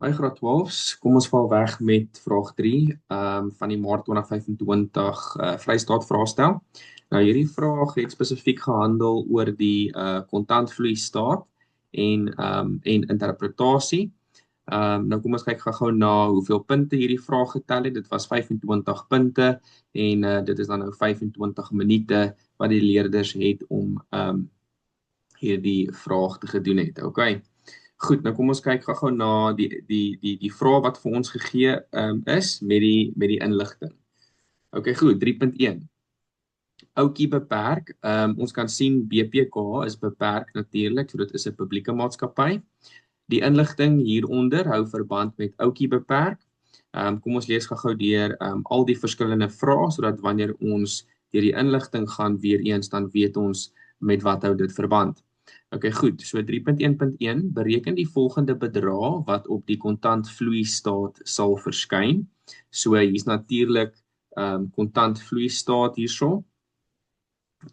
Hi graad 12's, kom ons val weg met vraag 3 van die Maart 2025 Vrystaat vraestel. Nou hierdie vraag het spesifiek gehandel oor die kontantvloei staat en interpretasie. Nou kom ons kyk gou na hoeveel punte hierdie vraag getel het. Dit was 25 punte en dit is dan nou 25 minute wat die leerders het om hierdie vraag te gedoen het. Okay. Goed, nou kom ons kyk gou na die vraag wat vir ons gegee is met die inligting. Okay, goed, 3.1. Oukie beperk. Ons kan sien BPK is beperk natuurlik, so dit is 'n publieke maatskappy. Die inligting hieronder hou verband met Oukie beperk. Kom ons lees gou deur al die verskillende vrae sodat wanneer ons deur die inligting gaan weer eens dan weet ons met wat hou dit verband. Okay, goed. So 3.1.1 bereken die volgende bedrag wat op die kontantvloei staat sal verskyn. So hier's natuurlik kontantvloei staat hierso.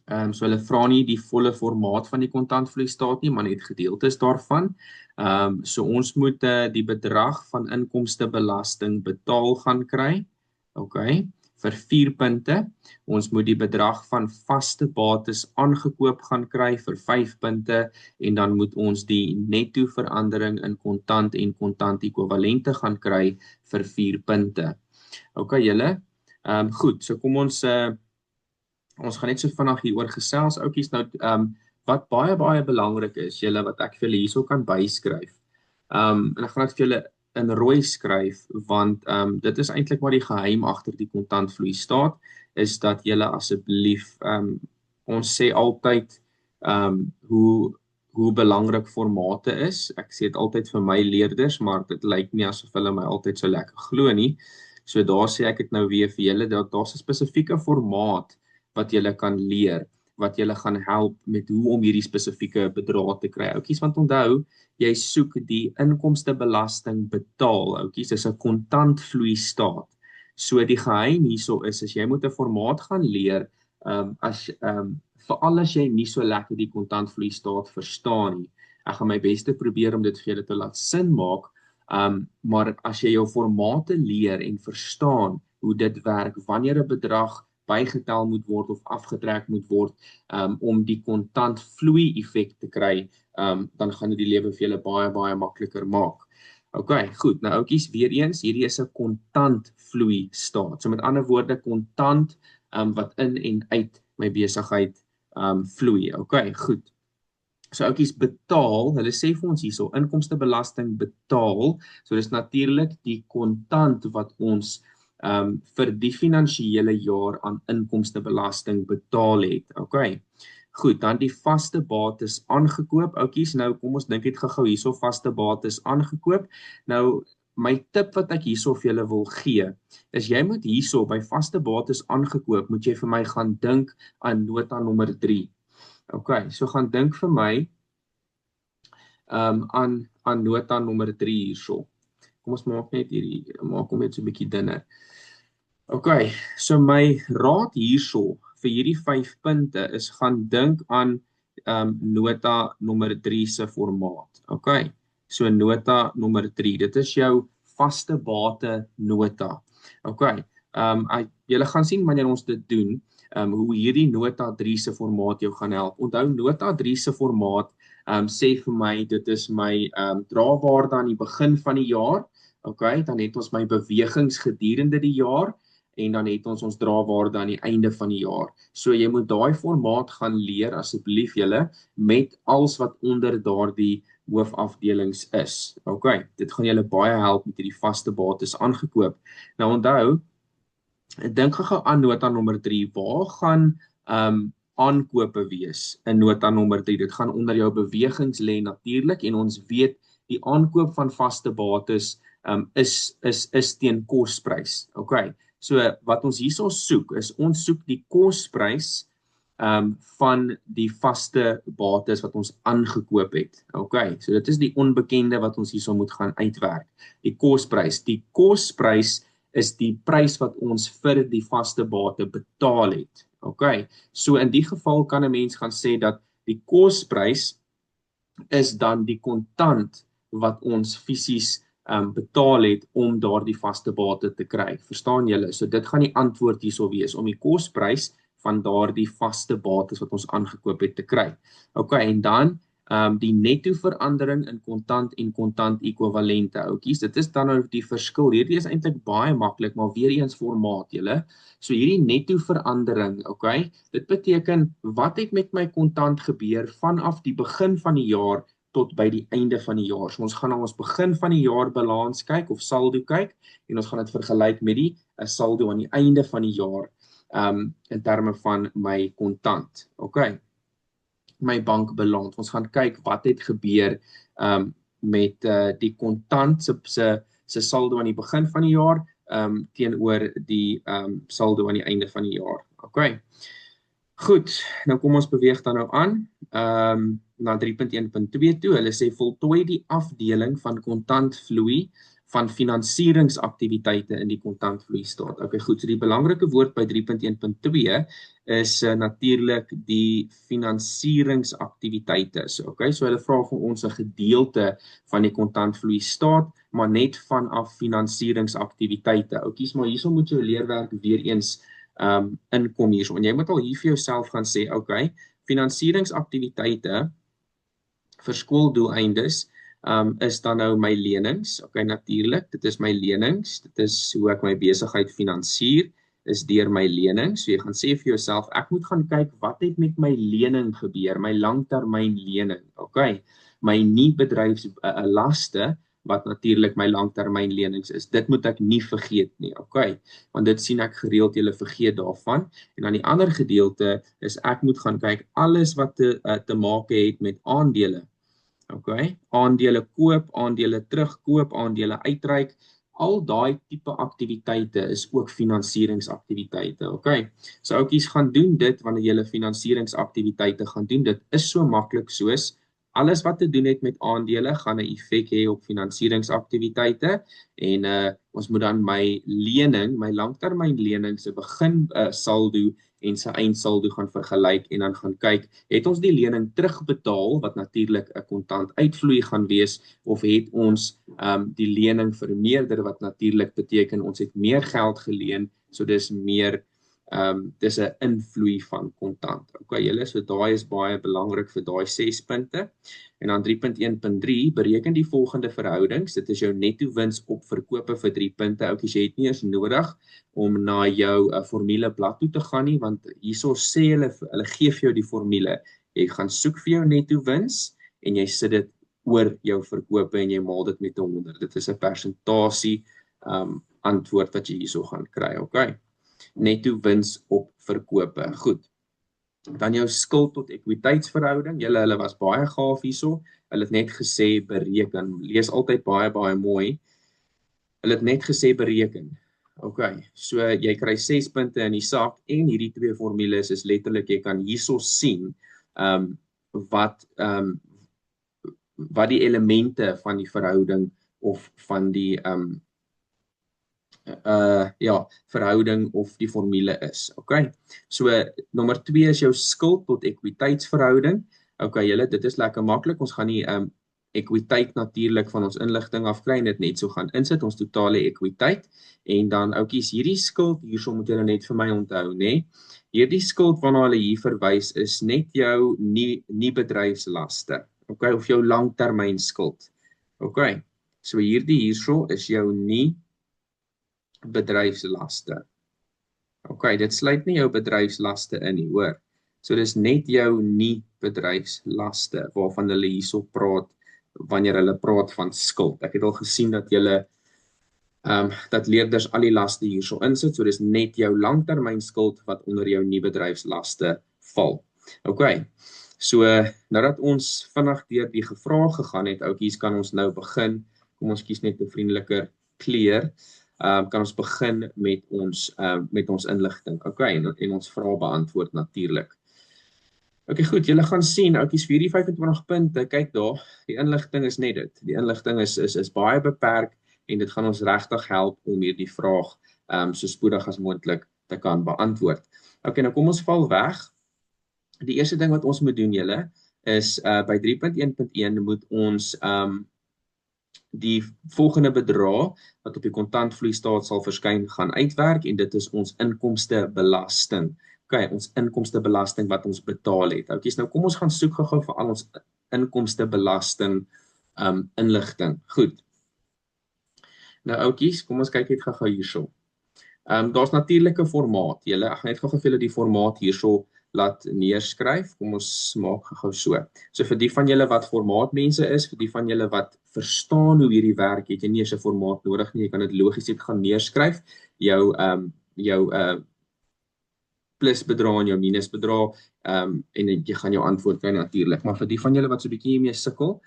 So hulle vra nie die volle formaat van die kontantvloei staat nie, maar net gedeeltes daarvan. So ons moet die bedrag van inkomstebelasting betaal gaan kry. Okay. Vir 4 punte. Ons moet die bedrag van vaste bates aangekoop gaan kry vir 5 punte en dan moet ons die netto verandering in kontant en kontant ekwivalente gaan kry vir 4 punte. Okay, julle. Goed, so kom ons gaan net so vinnig hieroor gesels. Oukies, nou wat baie belangrik is, julle wat ek vir julle hierso kan byskryf. En ek gaan dit vir julle in rooi skryf, want dit is eintlik maar die geheim agter die kontantvloei staat, is dat julle asseblief, ons sê altyd hoe belangrik formate is. Ek sê dit altyd vir my leerders, maar dit lyk nie asof hulle my altyd so lekker glo nie. So daar sê ek dit nou weer vir julle, dat daar's 'n spesifieke formaat wat julle kan leer, wat julle gaan help met hoe om hierdie spesifieke bedrae te kry. Oukies, want onthou, jy soek die inkomstebelasting betaal. Oukies, dis 'n kontantvloei staat. So die geheim hierso is, as jy moet 'n formaat gaan leer, veral as jy nie so lekker die kontantvloei staat verstaan nie. Ek gaan my beste probeer om dit vir julle te laat sin maak, maar as jy jou formate leer en verstaan hoe dit werk, wanneer 'n bedrag bygetel moet word of afgetrek moet word om die kontantvloei effek te kry, dan gaan dit die lewe vir julle baie makliker maak. Okay, goed. Nou oukies, weer eens, hierdie is 'n kontantvloei staat. So met ander woorde, kontant wat in en uit my besigheid vloei. Okay, goed. So oukies, betaal, hulle sê vir ons hierso, inkomstebelasting betaal. So dis natuurlik die kontant wat ons vir die finansiële jaar aan inkomstebelasting betaal het. Okay. Goed, dan die vaste bates aangekoop. Oukies, nou kom ons dink net gou hierso vaste bates aangekoop. Nou my tip wat ek hierso vir julle wil gee, is jy moet hierso by vaste bates aangekoop, moet jy vir my gaan dink aan nota nommer 3. Okay, so gaan dink vir my aan nota nommer 3 hierso. Kom ons maak hom net so 'n bietjie dunner. Okay, so my raad hierso vir hierdie 5 punte is gaan dink aan nota nommer 3 se formaat. Okay, so nota nommer 3, dit is jou vaste bate nota. Okay, julle gaan sien wanneer ons dit doen, hoe hierdie nota 3 se formaat jou gaan help. Onthou, nota 3 se formaat sê vir my, dit is my draewaarde aan die begin van die jaar. Okay, dan het ons my bewegings gedurende die jaar, en dan het ons draewaarde aan die einde van die jaar. So jy moet daai formaat gaan leer asseblief julle met alles wat onder daardie hoofafdelings is. Okay, dit gaan julle baie help met hierdie vaste bates aangekoop. Nou onthou, dink gou aan nota nommer 3, waar gaan aankope wees in nota nommer 3? Dit gaan onder jou bewegings lê natuurlik, en ons weet die aankoop van vaste bates is teen kosprys. Okay. So wat ons hierso soek, is ons soek die kosprys van die vaste bates wat ons aangekoop het. Okay, so dit is die onbekende wat ons hierso moet gaan uitwerk. Die kosprys. Die kosprys is die prys wat ons vir die vaste bate betaal het. Okay, so in die geval kan 'n mens gaan sê dat die kosprys is dan die kontant wat ons fisies betaal het om daardie vaste bate te kry. Verstaan julle? So dit gaan die antwoord hierso wees om die kosprys van daardie vaste bates wat ons aangekoop het te kry. Okay, en dan die netto verandering in kontant en kontant ekwivalente. Oukies, dit is dan nou die verskil. Hierdie is eintlik baie maklik, maar weer eens formaat julle. So hierdie netto verandering, okay? Dit beteken wat het met my kontant gebeur vanaf die begin van die jaar tot by die einde van die jaar. So ons gaan na ons begin van die jaar balans kyk of saldo kyk en ons gaan dit vergelyk met die saldo aan die einde van die jaar in terme van my kontant. Okay. My bankbalans. Ons gaan kyk wat het gebeur met die kontant se saldo aan die begin van die jaar teenoor die saldo aan die einde van die jaar. Okay. Goed, nou kom ons beweeg dan nou aan na 3.1.2 toe. Hulle sê voltooi die afdeling van kontantvloei van finansieringsaktiwiteite in die kontantvloei staat. Okay, goed, so die belangrike woord by 3.1.2 is natuurlik die finansieringsaktiwiteite. Okay, so hulle vra vir ons 'n gedeelte van die kontantvloei staat, maar net vanaf finansieringsaktiwiteite. Oukies, maar hierso moet jou leerwerk weer eens inkom hierso. En jy moet al hier vir jouself gaan sê, okay, finansieringsaktiwiteite vir skooldoeleindes is dan nou my lenings. Okay, natuurlik, dit is my lenings. Dit is hoe ek my besigheid finansier, is deur my lenings. So jy gaan sê vir jouself, ek moet gaan kyk wat het met my lening gebeur, my langtermyn lening. Okay, my nie bedryfslaste wat natuurlik my langtermyn lenings is. Dit moet ek nie vergeet nie, okay? Want dit sien ek gereeld, julle vergeet daarvan. En dan die ander gedeelte is ek moet gaan kyk alles wat te maak het met aandele. Okay? Aandele koop, aandele terugkoop, aandele uitreik, al daai tipe aktiwiteite is ook finansieringsaktiwiteite, okay? So oukies gaan doen dit wanneer jy finansieringsaktiwiteite gaan doen. Dit is so maklik soos alles wat te doen het met aandele gaan 'n effek hê op finansieringsaktiwiteite en ons moet dan my lening, my langtermyn lening se begin saldo en sy eindsaldo gaan vergelyk en dan gaan kyk, het ons die lening terugbetaal wat natuurlik 'n kontant uitvloei gaan wees of het ons die lening vermeerder wat natuurlik beteken ons het meer geld geleen, so dis meer dis 'n invloei van kontant. Okay, julle, so daai is baie belangrik vir daai 6 punte. En dan 3.1.3 bereken die volgende verhoudings. Dit is jou netto wins op verkope vir 3 punte. Oukies, jy het nie eens nodig om na jou formuleblad toe te gaan nie, want hierso sê hulle gee vir jou die formule. Jy gaan soek vir jou netto wins en jy sit dit oor jou verkope en jy maal dit met 100. Dit is 'n persentasie antwoord wat jy hierso gaan kry, okay? Netto wins op verkope. Goed. Dan jou skuld tot ekwiteitsverhouding. Hulle was baie gaaf hierso. Hulle het net gesê bereken. Lees altyd baie mooi. Hulle het net gesê bereken. Okay. So jy kry 6 punte in die sak en hierdie twee formules is letterlik jy kan hierso sien wat die elemente van die verhouding of van die verhouding of die formule is. Okay. So nommer 2 is jou skuld tot ekwiteitsverhouding. Okay, julle, dit is lekker maklik. Ons gaan nie ekwiteit natuurlik van ons inligting afkry en dit net so gaan insit ons totale ekwiteit en dan oukies hierdie skuld hierso moet julle net vir my onthou, nê? Hierdie skuld waarna hulle hier verwys is net jou nie bedryfslaste. Okay, of jou langtermyn skuld. Okay. So hierdie hierso is jou nie bedryfslaste. Okay, dit sluit nie jou bedryfslaste in nie, hoor. So dis net jou nie bedryfslaste waarvan hulle hierso praat wanneer hulle praat van skuld. Ek het al gesien dat julle dat leerders al die laste hierso insit, so dis net jou langtermyn skuld wat onder jou nie bedryfslaste val. Okay. So nou dat ons vinnig deur die gevrae gegaan het, oukies, kan ons nou begin. Kom ons kies net 'n vriendeliker kleur. Kan ons begin met ons inligting. Okay, en ons vrae beantwoord natuurlik. Okay, goed, julle gaan sien, oukies, vir hierdie 25 punte, kyk daar, die inligting is net dit. Die inligting is baie beperk en dit gaan ons regtig help om hierdie vraag so spoedig as moontlik te kan beantwoord. Okay, nou kom ons val weg. Die eerste ding wat ons moet doen, julle, is by 3.1.1 moet ons die volgende bedrag wat op die kontantvloeistaat sal verskyn gaan uitwerk en dit is ons inkomstebelasting. OK, ons inkomstebelasting wat ons betaal het. Oukies, nou kom ons gaan soek gou vir al ons inkomstebelasting inligting. Goed. Nou oukies, kom ons kyk net gou hierso. Daar's natuurlik 'n formaat. Ek gaan net gou vir julle die formaat hierso laat neerskryf. Kom ons maak gou so. So vir die van julle wat formaatmense is, vir die van julle wat verstaan hoe hierdie werk, het jy nie eers 'n formaat nodig nie. Jy kan dit logies net gaan neerskryf. Jou plusbedrag en jou minusbedrag en jy gaan jou antwoord kry natuurlik. Maar vir die van julle wat so 'n bietjie hiermee sukkel,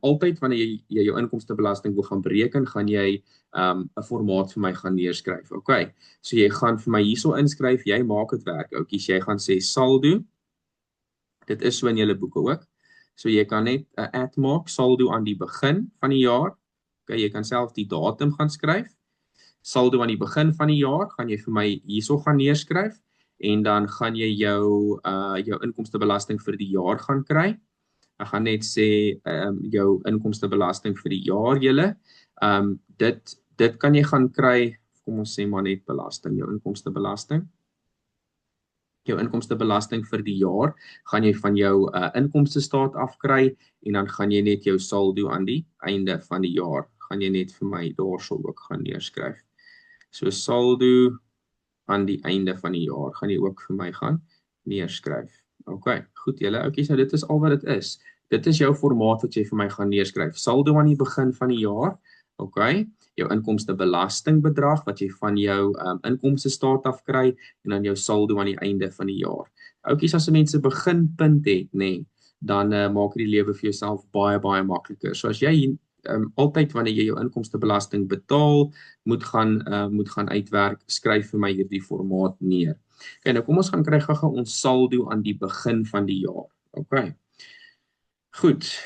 altyd wanneer jy jou inkomstebelasting wil gaan bereken, gaan jy 'n formaat vir my gaan neerskryf. OK. So jy gaan vir my hierso inskryf, jy maak dit werk. Oukies, jy gaan sê saldo. Dit is so in julle boeke ook. So jy kan net 'n @ maak, saldo aan die begin van die jaar. OK, jy kan self die datum gaan skryf. Saldo aan die begin van die jaar gaan jy vir my hierso gaan neerskryf en dan gaan jy jou inkomstebelasting vir die jaar gaan kry. Ek gaan net sê jou inkomstebelasting vir die jaar julle. Dit kan jy gaan kry, kom ons sê maar net belasting, jou inkomstebelasting. Jou inkomstebelasting vir die jaar gaan jy van jou inkomstestaat afkry en dan gaan jy net jou saldo aan die einde van die jaar gaan jy net vir my daarso ook gaan neerskryf. So saldo aan die einde van die jaar gaan jy ook vir my gaan neerskryf. OK, goed julle, oukies, nou dit is al wat dit is. Dit is jou formaat wat jy vir my gaan neerskryf. Saldo aan die begin van die jaar, OK, jou inkomstebelastingbedrag wat jy van jou inkomstestaat afkry en dan jou saldo aan die einde van die jaar. Oukies, as mense beginpunt het, nê, dan maak die lewe vir jouself baie makliker. So as jy altyd wanneer jy jou inkomstebelasting betaal, moet gaan uitwerk, skryf vir my hierdie formaat neer. Okay, nou kom ons gaan kry gou ons saldo aan die begin van die jaar. OK. Goed.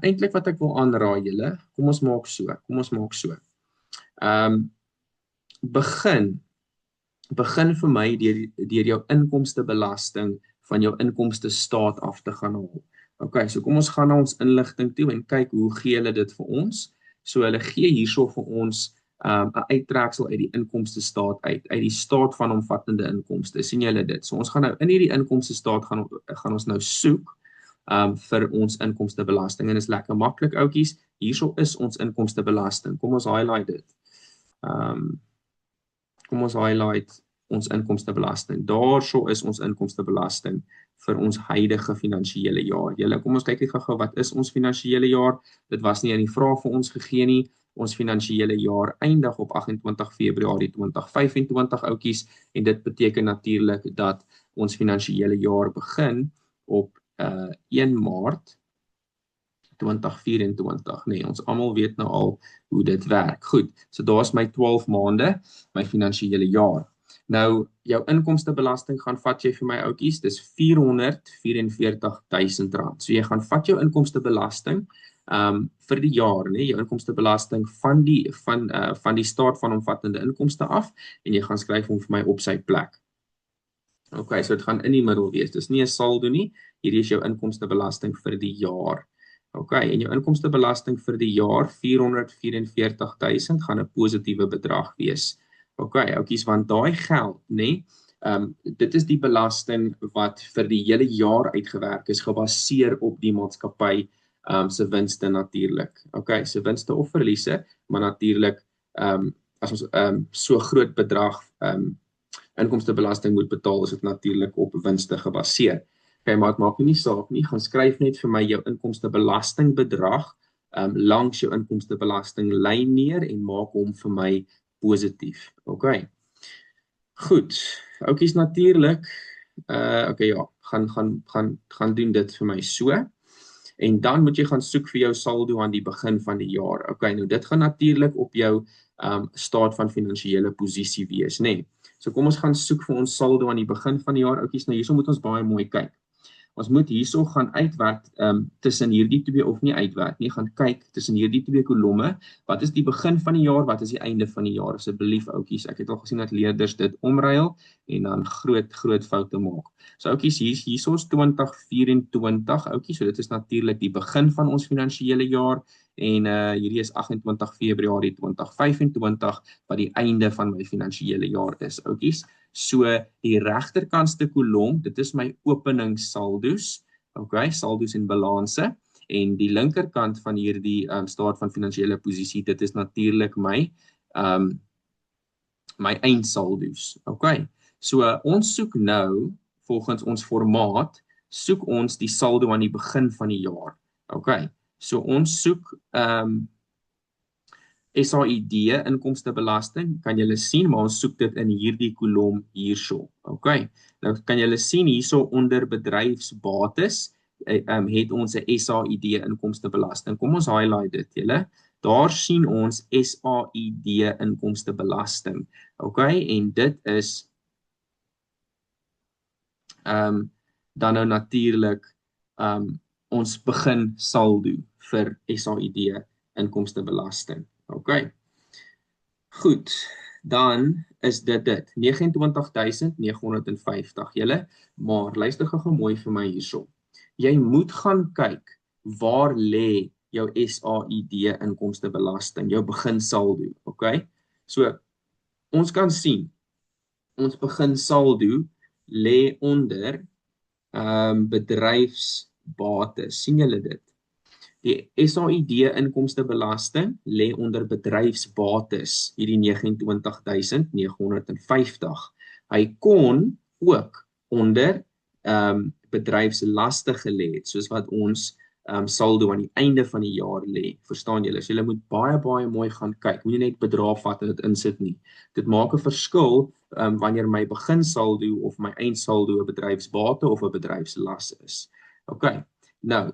Eintlik wat ek wil aanraai julle, kom ons maak so. Begin vir my deur jou inkomstebelasting van jou inkomstestaat af te gaan haal. OK, so kom ons gaan na ons inligting toe en kyk hoe gee hulle dit vir ons. So hulle gee hierso vir ons 'n uittreksel uit die inkomstestaat uit die staat van omvattende inkomste. Sien julle dit? So ons gaan nou in hierdie inkomstestaat gaan ons nou soek vir ons inkomstebelasting en is lekker maklik oukies. Hierso is ons inkomstebelasting. Kom ons highlight dit. Kom ons highlight ons inkomstebelasting. Daarso is ons inkomstebelasting vir ons huidige finansiële jaar. Julle, kom ons kyk net gou wat is ons finansiële jaar? Dit was nie in die vraag vir ons gegee nie. Ons finansiële jaar eindig op 28 Februarie 2025 oukies en dit beteken natuurlik dat ons finansiële jaar begin op 1 Maart 2024, nee, ons almal weet nou al hoe dit werk. Goed, so daar's my 12 maande, my finansiële jaar. Nou, jou inkomstebelasting gaan vat jy vir my oukies, dis R444,000. So jy gaan vat jou inkomstebelasting vir die jaar, nee, jou inkomstebelasting van die staat van omvattende inkomste af en jy gaan skryf hom vir my op sy plek. OK, so dit gaan in die middel wees. Dis nie 'n saldo nie. Hierdie is jou inkomstebelasting vir die jaar. OK, en jou inkomstebelasting vir die jaar, 444,000 gaan 'n positiewe bedrag wees. OK, oukies, want daai geld, nê, dit is die belasting wat vir die hele jaar uitgewerk is, gebaseer op die maatskappy se winste natuurlik. OK, se winste of verliese, maar natuurlik as ons so groot bedrag inkomstebelasting moet betaal, is dit natuurlik op winste gebaseer. Okay, maar ek maak nie saak nie, gaan skryf net vir my jou inkomstebelastingbedrag langs jou inkomstebelastinglyn neer en maak hom vir my positief. OK. Goed. Oukies natuurlik, okay ja, gaan doen dit vir my so. En dan moet jy gaan soek vir jou saldo aan die begin van die jaar. Okay, nou dit gaan natuurlik op jou staat van finansiële posisie wees, nê. So kom ons gaan soek vir ons saldo aan die begin van die jaar. Oukies, nou hierso moet ons baie mooi kyk. Ons moet hierso gaan uitwerk tussen hierdie twee of nie uitwerk nie, gaan kyk tussen hierdie twee kolomme, wat is die begin van die jaar, wat is die einde van die jaar, asseblief ouetjies, ek het al gesien dat leerders dit omruil, en dan groot foute maak. So ouetjies, hierso is 2024, ouetjies, so dit is natuurlik die begin van ons finansiële jaar, en hierdie is 28 Februarie 2025, wat die einde van my finansiële jaar is, ouetjies. So die regterkantste kolom, dit is my openingssaldo's, okay, saldo's en balanse, en die linkerkant van hierdie staat van finansiële posisie, dit is natuurlik my eindsaldo's, okay. So ons soek nou, volgens ons formaat, soek ons die saldo aan die begin van die jaar, okay. So ons soek SAID, inkomstebelasting, kan julle sien, maar ons soek dit in hierdie kolom hierso. Okay. Nou kan julle sien hierso onder bedryfsbates het ons 'n SAID inkomstebelasting. Kom ons highlight dit, julle. Daar sien ons SAID inkomstebelasting. Okay, en dit is dan nou natuurlik ons begin saldo vir SAID inkomstebelasting. Okay. Goed, dan is dit 29.950 julle, maar luister gou mooi vir my hierso. Jy moet gaan kyk waar lê jou SAID inkomstebelasting, jou begin saldo, okay? So ons kan sien ons begin saldo lê onder bedryfsbates. Sien julle dit? Die SAID inkomstebelasting lê onder bedryfsbates, hierdie 29.950. Hy kon ook onder bedryfslaste gelê het, soos wat ons saldo aan die einde van die jaar lê. Verstaan julle? So julle moet baie mooi gaan kyk. Moenie net bedrag vat en dit insit nie. Dit maak 'n verskil wanneer my beginsaldo of my eindsaldo 'n bedryfsbate of 'n bedryfslas is. Okay. Nou,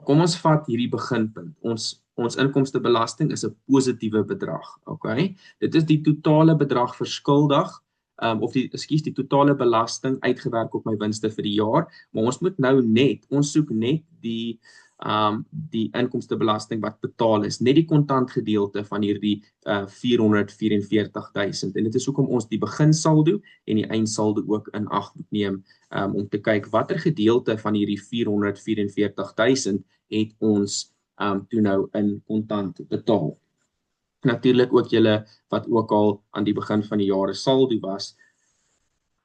kom ons vat hierdie beginpunt. Ons inkomstebelasting is 'n positiewe bedrag, okay? Dit is die totale bedrag verskuldig die totale belasting uitgewerk op my winste vir die jaar, maar ons moet nou ons soek net die inkomstebelasting wat betaal is, net die kontant gedeelte van hierdie 444.000, en dit is hoekom ons die beginsaldo en die eindsaldo ook in ag moet neem, om te kyk watter gedeelte van hierdie 444.000 het ons toe nou in kontant betaal. Natuurlik ook julle wat ook al aan die begin van die jaar 'n saldo was,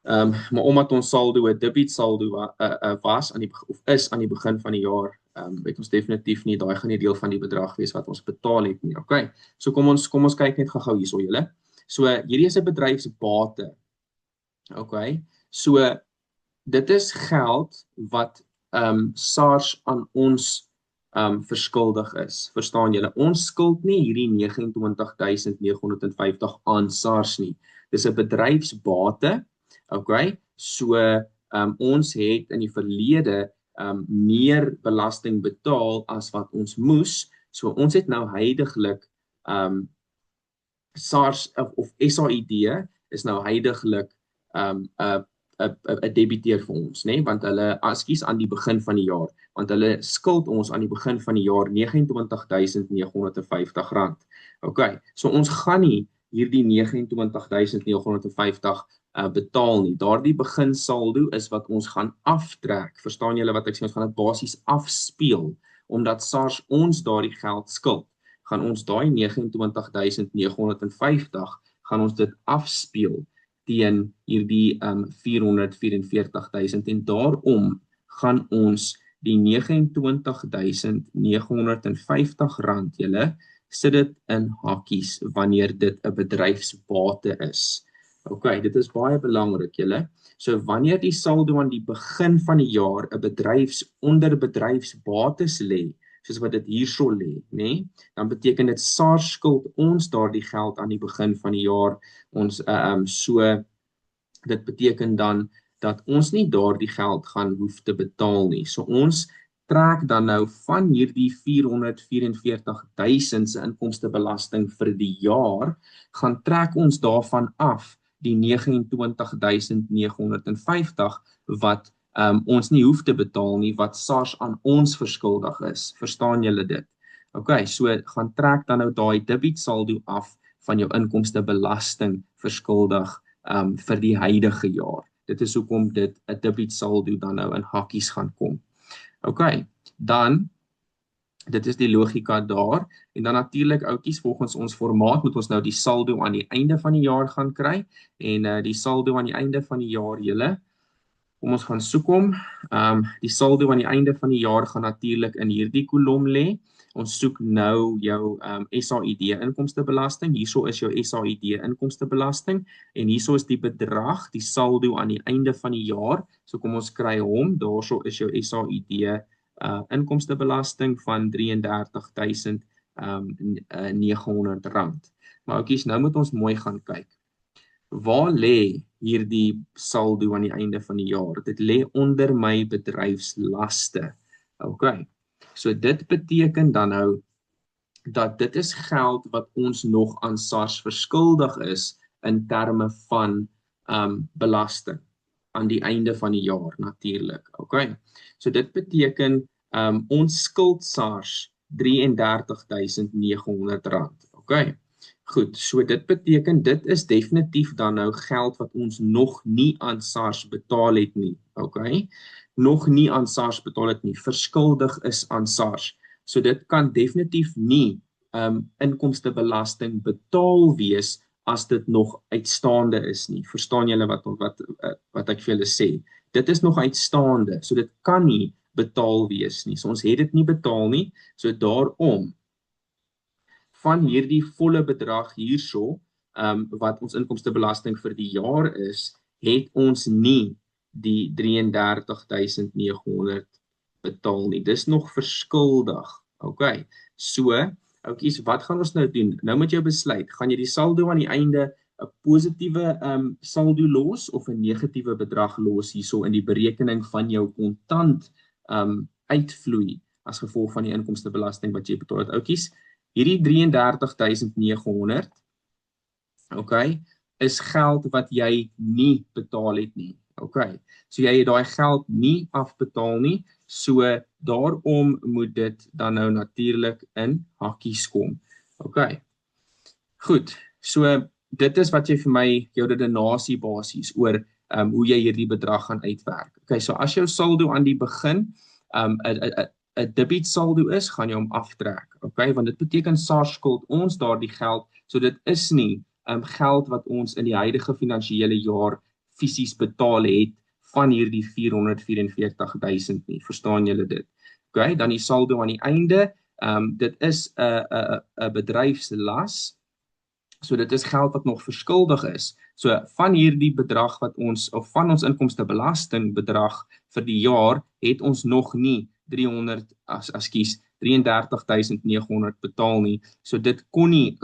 maar omdat ons saldo 'n debiet saldo was is aan die begin van die jaar, het ons definitief nie, daai gaan nie deel van die bedrag wees wat ons betaal het nie. Okay. So kom ons kyk net gou hierso julle. So hierdie is 'n bedryfsbate. Okay. So dit is geld wat SARS aan ons verskuldig is. Verstaan julle? Ons skuld nie hierdie 29.950 aan SARS nie. Dis 'n bedryfsbate. Okay? So ons het in die verlede meer belasting betaal as wat ons moes. So ons het nou huidiglik SARS of SAID is nou huidiglik 'n debiteer vir ons, né? Want hulle aan die begin van die jaar, want hulle skuld ons aan die begin van die jaar R29.950. Okay, so ons gaan nie hierdie 29.950 betaal nie. Daardie beginsaldo is wat ons gaan aftrek. Verstaan julle wat ek sê? Ons gaan dit basies afspeel, omdat SARS ons daardie geld skuld. Gaan ons daai 29.950 gaan ons dit afspeel teen hierdie 444.000, en daarom gaan ons die R29.950 julle sit dit in hakkies wanneer dit 'n bedryfsbate is. Okay, dit is baie belangrik julle. So wanneer die saldo aan die begin van die jaar 'n onder bedryfsbates lê, soos wat dit hierso lê, né? Dan beteken dit SARS skuld ons daardie geld aan die begin van die jaar. Ons so dit beteken dan dat ons nie daardie geld gaan hoef te betaal nie. So ons trek dan nou van hierdie 444.000 se inkomstebelasting vir die jaar, gaan trek ons daarvan af die 29.950 wat ons nie hoef te betaal nie wat SARS aan ons verskuldig is. Verstaan julle dit? OK, so gaan trek dan nou daai debietsaldo af van jou inkomstebelasting verskuldig vir die huidige jaar. Dit is hoekom dit 'n debietsaldo dan nou in hakkies gaan kom. OK, dan dit is die logika daar en dan natuurlik oudjies volgens ons formaat moet ons nou die saldo aan die einde van die jaar gaan kry en die saldo aan die einde van die jaar julle kom ons gaan soek hom. Die saldo aan die einde van die jaar gaan natuurlik in hierdie kolom lê. Ons soek nou jou SAID inkomstebelasting. Hierso is jou SAID inkomstebelasting en hierso is die bedrag, die saldo aan die einde van die jaar. So kom ons kry hom. Daarso is jou SAID inkomstebelasting van R33.900. Maar oukies, nou moet ons mooi gaan kyk. Waar lê hierdie saldo aan die einde van die jaar? Dit lê onder my bedryfslaste. OK. So dit beteken dan nou dat dit is geld wat ons nog aan SARS verskuldig is in terme van belasting aan die einde van die jaar natuurlik. OK. So dit beteken ons skuld SARS R33.900. OK. Goed, so dit beteken dit is definitief dan nou geld wat ons nog nie aan SARS betaal het nie. OK. Nog nie aan SARS betaal het nie, verskuldig is aan SARS. So dit kan definitief nie inkomstebelasting betaal wees as dit nog uitstaande is nie. Verstaan julle wat ek vir julle sê? Dit is nog uitstaande, so dit kan nie betaal wees nie. So ons het dit nie betaal nie, so daarom van hierdie volle bedrag hierso, wat ons inkomstebelasting vir die jaar is, het ons nie die 33.900 betaal nie. Dis nog verskuldig. OK. So, oukies, wat gaan ons nou doen? Nou moet jy besluit, gaan jy die saldo aan die einde 'n positiewe saldo los of 'n negatiewe bedrag los hierso in die berekening van jou kontant uitvloei as gevolg van die inkomstebelasting wat jy betaal het, oukies? Hierdie 33.900, OK, is geld wat jy nie betaal het nie. OK, so jy het daai geld nie afbetaal nie, so daarom moet dit dan nou natuurlik in hakkies kom. OK, goed, so dit is wat jy vir my jou redenasie basies oor hoe jy hierdie bedrag gaan uitwerk. OK, so as jou saldo aan die begin 'n debietsaldo is, gaan jy hom aftrek. OK, want dit beteken SARS skuld ons daardie geld, so dit is nie geld wat ons in die huidige finansiële jaar fisies betaal het van hierdie 444.000 nie. Verstaan julle dit? OK, dan die saldo aan die einde, dit is 'n bedryfslas. So dit is geld wat nog verskuldig is. So van hierdie bedrag wat ons of van ons inkomstebelasting bedrag vir die jaar het ons nog nie 33.900 betaal nie. So dit kon nie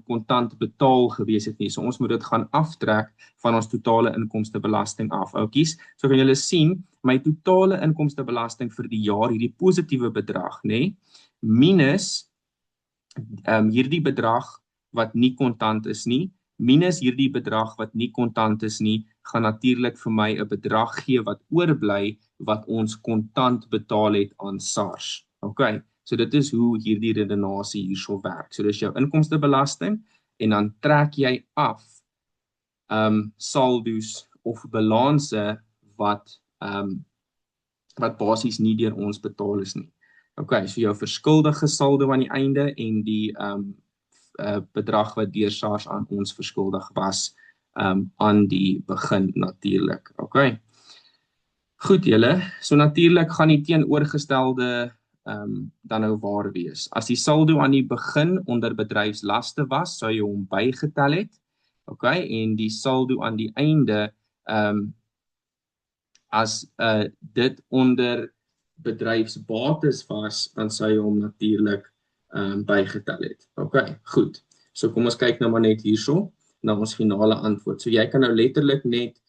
kontant betaal gewees het nie. So ons moet dit gaan aftrek van ons totale inkomstebelasting af. Oukies, so kan julle sien, my totale inkomstebelasting vir die jaar, hierdie positiewe bedrag, nê, minus hierdie bedrag wat nie kontant is nie, minus hierdie bedrag wat nie kontant is nie, gaan natuurlik vir my 'n bedrag gee wat oorbly wat ons kontant betaal het aan SARS. OK, so dit is hoe hierdie redenasie hierso werk. So dis jou inkomstebelasting en dan trek jy af saldos of balanse wat basies nie deur ons betaal is nie. OK, so jou verskuldige saldo aan die einde en die bedrag wat deur SARS aan ons verskuldig was aan die begin natuurlik. OK. Goed julle, so natuurlik gaan die teenoorgestelde dan nou waar wees. As die saldo aan die begin onder bedryfslaste was, sou jy hom bygetel het. OK, en die saldo aan die einde as dit onder bedryfsbates was, dan sou jy hom natuurlik bygetel het. OK, goed. So kom ons kyk nou maar net hierso na ons finale antwoord. So jy kan nou letterlik net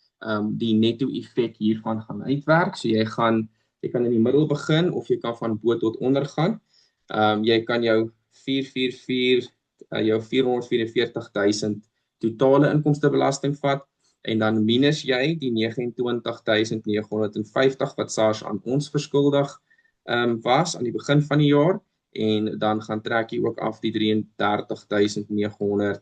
die netto effek hiervan gaan uitwerk. So jy kan in die middel begin of jy kan van bo tot onder gaan. Jy kan jou 444.000 totale inkomstebelasting vat en dan minus jy die 29.950 wat SARS aan ons verskuldig was aan die begin van die jaar, en dan gaan trek jy ook af die 33.900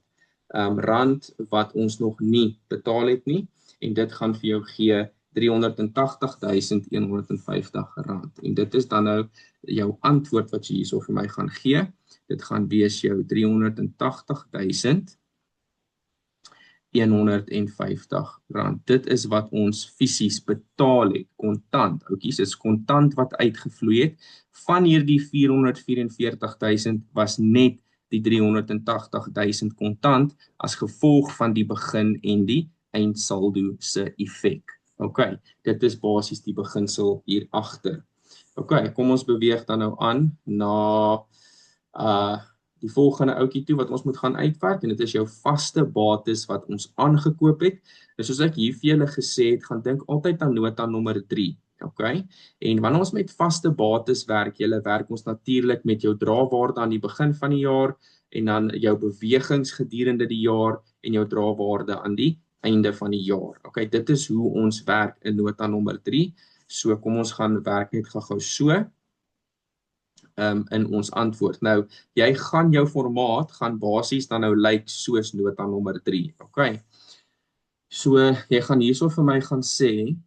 rand wat ons nog nie betaal het nie, en dit gaan vir jou gee 380.150 rand. En dit is dan nou jou antwoord wat jy hierso vir my gaan gee. Dit gaan wees jou 380.150 rand. Dit is wat ons fisies betaal het, kontant. Oukies, is kontant wat uitgevloei het. Van hierdie 444.000 was net die 380.000 kontant as gevolg van die begin en die eindsaldo se effek. OK, dit is basies die beginsel hier agter. OK, kom ons beweeg dan nou aan na die volgende ouetjie toe wat ons moet gaan uitwerk, en dit is jou vaste bates wat ons aangekoop het. En soos ek hier vir julle gesê het, gaan dink altyd aan nota nommer 3. OK, en wanneer ons met vaste bates werk, werk ons natuurlik met jou drawaarde aan die begin van die jaar, en dan jou bewegings gedurende die jaar, en jou drawaarde aan die einde van die jaar. OK, dit is hoe ons werk in nota nommer 3. So kom ons gaan werk net gou so in ons antwoord. Nou, jy gaan jou formaat gaan basies dan nou lyk soos nota nommer 3. OK. So jy gaan hierso vir my gaan sê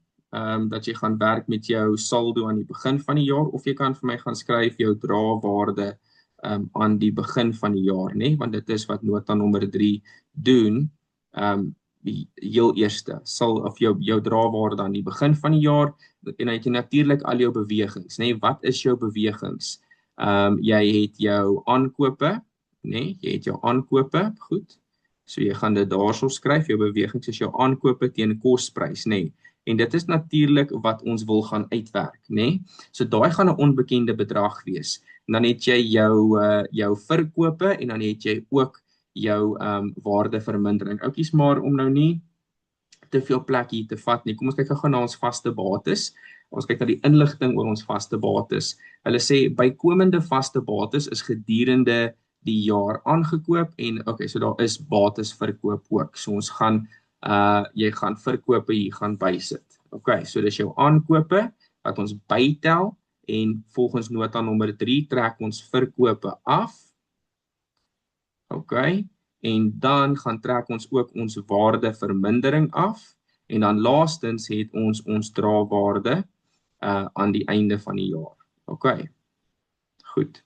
dat jy gaan werk met jou saldo aan die begin van die jaar, of jy kan vir my gaan skryf jou drawaarde aan die begin van die jaar, né? Want dit is wat nota nommer 3 doen. Die heel eerste of jou drawaarde aan die begin van die jaar, en dan het jy natuurlik al jou bewegings, né? Wat is jou bewegings? Jy het jou aankope, né? Jy het jou aankope, goed. So jy gaan dit daarso skryf, jou bewegings is jou aankope teen kosprys, né? En dit is natuurlik wat ons wil gaan uitwerk, né? So daai gaan 'n onbekende bedrag wees. En dan het jy jou verkope, en dan het jy ook jou waardevermindering. Oukies, maar om nou nie te veel plek hier te vat nie, kom ons kyk gou na ons vaste bates. Ons kyk na die inligting oor ons vaste bates. Hulle sê bykomende vaste bates is gedurende die jaar aangekoop, en okay, so daar is bates verkoop ook. So ons gaan jy gaan verkope hier gaan bysit. Okay, so dis jou aankope wat ons bytel, en volgens nota nommer 3 trek ons verkope af. OK, en dan gaan trek ons ook ons waardevermindering af, en dan laastens het ons drawaarde aan die einde van die jaar. OK, goed.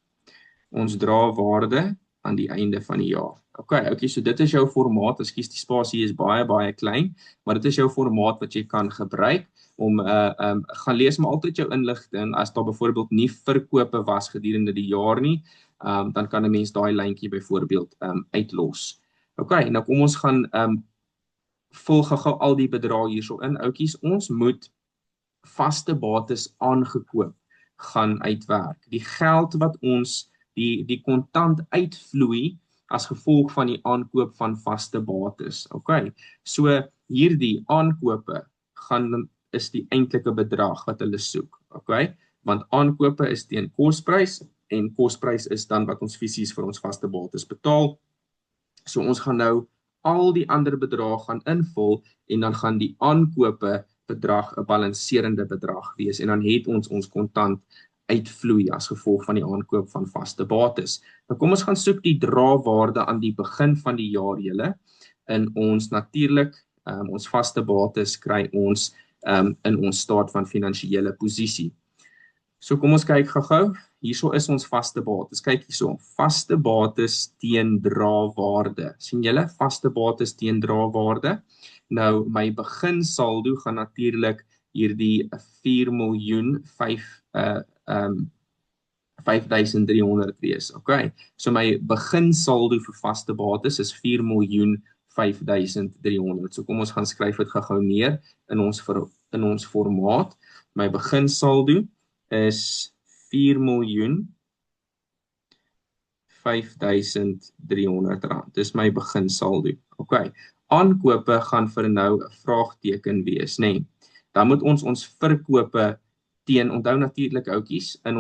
Ons drawaarde aan die einde van die jaar. OK, so dit is jou formaat. Ekskuus, die spasie is baie klein, maar dit is jou formaat wat jy kan gebruik om gaan lees maar altyd jou inligting. As daar byvoorbeeld nie verkope was gedurende die jaar nie, dan kan 'n mens daai lyntjie byvoorbeeld uitlos. OK, nou kom ons gaan vul gou al die bedrae hierso in. Oukies, ons moet vaste bates aangekoop gaan uitwerk. Die geld wat ons die kontant uitvloei as gevolg van die aankoop van vaste bates. OK, so hierdie aankope is die eintlike bedrag wat hulle soek. OK, want aankope is teen kosprys, en kosprys is dan wat ons fisies vir ons vaste bates betaal. So ons gaan nou al die ander bedrae gaan invul, en dan gaan die aankope bedrag 'n balanserende bedrag wees, en dan het ons kontant uitvloei as gevolg van die aankoop van vaste bates. Nou kom ons gaan soek die drawaarde aan die begin van die jaar julle. In ons natuurlik, ons vaste bates kry ons in ons staat van finansiële posisie. So kom ons kyk gou. Hierso is ons vaste bates. Kyk hierso, vaste bates teen drawaarde. sien julle, vaste bates teen drawaarde. Nou my beginsaldo gaan natuurlik hierdie 4.500.300 wees. OK. So my beginsaldo vir vaste bates is 4.500.300. So kom ons gaan skryf dit gou neer in ons formaat. My beginsaldo is 4.500.300 rand. Dis my beginsaldo. OK. Aankope gaan vir nou 'n vraagteken wees, né? Dan moet ons verkope teen, onthou natuurlik ouetjies, in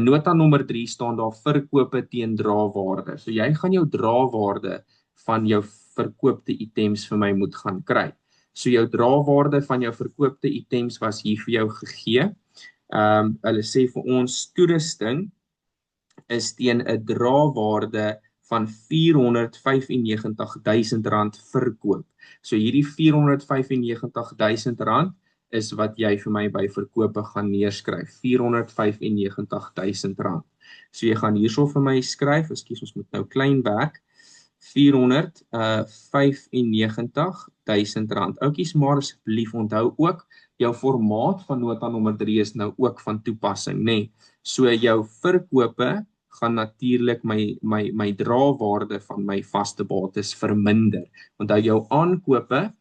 nota nommer 3 staan daar verkope teen drawaarde. So jy gaan jou drawaarde van jou verkoopte items vir my moet gaan kry. So jou drawaarde van jou verkoopte items was hier vir jou gegee. Hulle sê vir ons toerusting is teen 'n drawaarde van R495.000 verkoop. So hierdie R495.000 is wat jy vir my by verkope gaan neerskryf. R495.000. So jy gaan hierso vir my skryf, ekskuus, ons moet nou klein werk. R495.000. Oukies, maar asseblief onthou ook, jou formaat van nota nommer 3 is nou ook van toepassing, nê? So jou verkope gaan natuurlik my drawaarde van my vaste bates verminder. Onthou jou aankope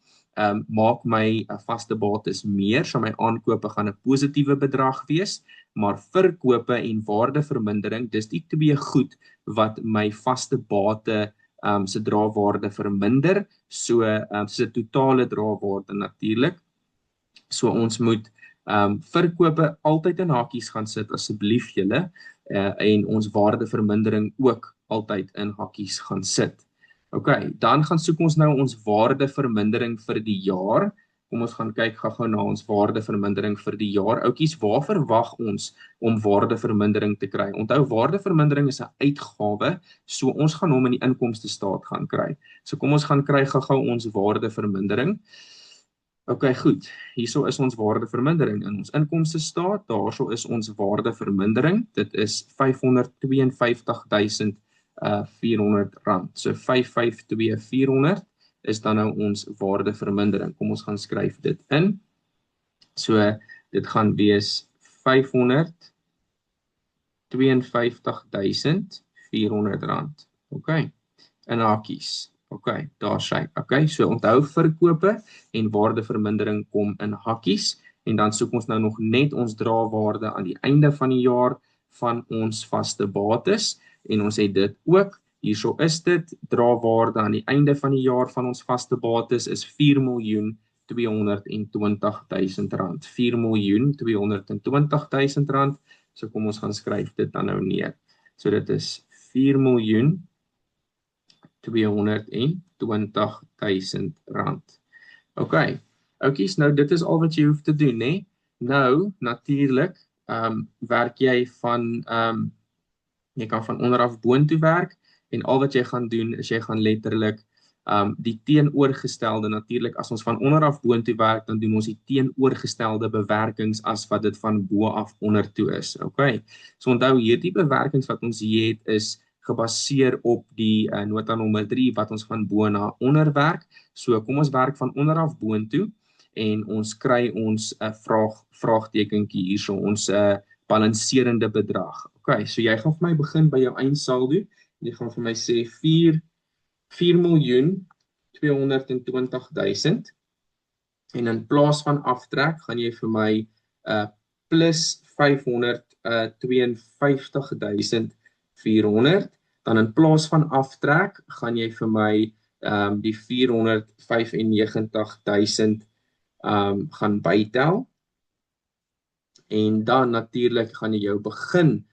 maak my vaste bates meer, so my aankope gaan 'n positiewe bedrag wees, maar verkope en waardevermindering, dis die twee goed wat my vaste bate se drawaarde verminder, so se totale drawaarde natuurlik. So ons moet verkope altyd in hakies gaan sit asseblief julle, en ons waardevermindering ook altyd in hakies gaan sit. OK, dan gaan soek ons nou ons waardevermindering vir die jaar. Kom ons gaan kyk gou-gou na ons waardevermindering vir die jaar. Oukies, waar verwag ons om waardevermindering te kry? Onthou, waardevermindering is 'n uitgawe, so ons gaan hom in die inkomste staat gaan kry. So kom ons gaan kry gou-gou ons waardevermindering. OK, goed. Hierso is ons waardevermindering in ons inkomste staat. Daarso is ons waardevermindering. Dit is R552.400. So 552.400 is dan nou ons waardevermindering. Kom ons gaan skryf dit in. So dit gaan wees R552.400. OK. In hakies. OK, daar sy. OK, so onthou verkope en waardevermindering kom in hakies en dan soek ons nou nog net ons drawaarde aan die einde van die jaar van ons vaste bates en ons het dit ook. Hierso is dit drawaarde aan die einde van die jaar van ons vaste bates is R4.220.000. R4.220.000. So kom ons gaan skryf dit dan nou neer. So dit is R4.220.000. OK. Oukies, nou dit is al wat jy hoef te doen, né? Nou, natuurlik, werk jy van jy kan van onderaf boontoe werk en al wat jy gaan doen is jy gaan letterlik die teenoorgestelde natuurlik as ons van onderaf boontoe werk dan doen ons die teenoorgestelde bewerkings as wat dit van bo af ondertoe is. OK. So onthou hierdie bewerkings wat ons hier het is gebaseer op die nota nommer 3 wat ons van bo na onder werk. So kom ons werk van onderaf boontoe en ons kry ons vraagtekentjie hierso, ons balanserende bedrag. OK, so jy gaan vir my begin by jou eindsaldo. Jy gaan vir my sê R4.220.000 en in plaas van aftrek gaan jy vir my plus R552.400, dan in plaas van aftrek gaan jy vir my die R495.000 gaan bytel. En dan natuurlik gaan jy jou begin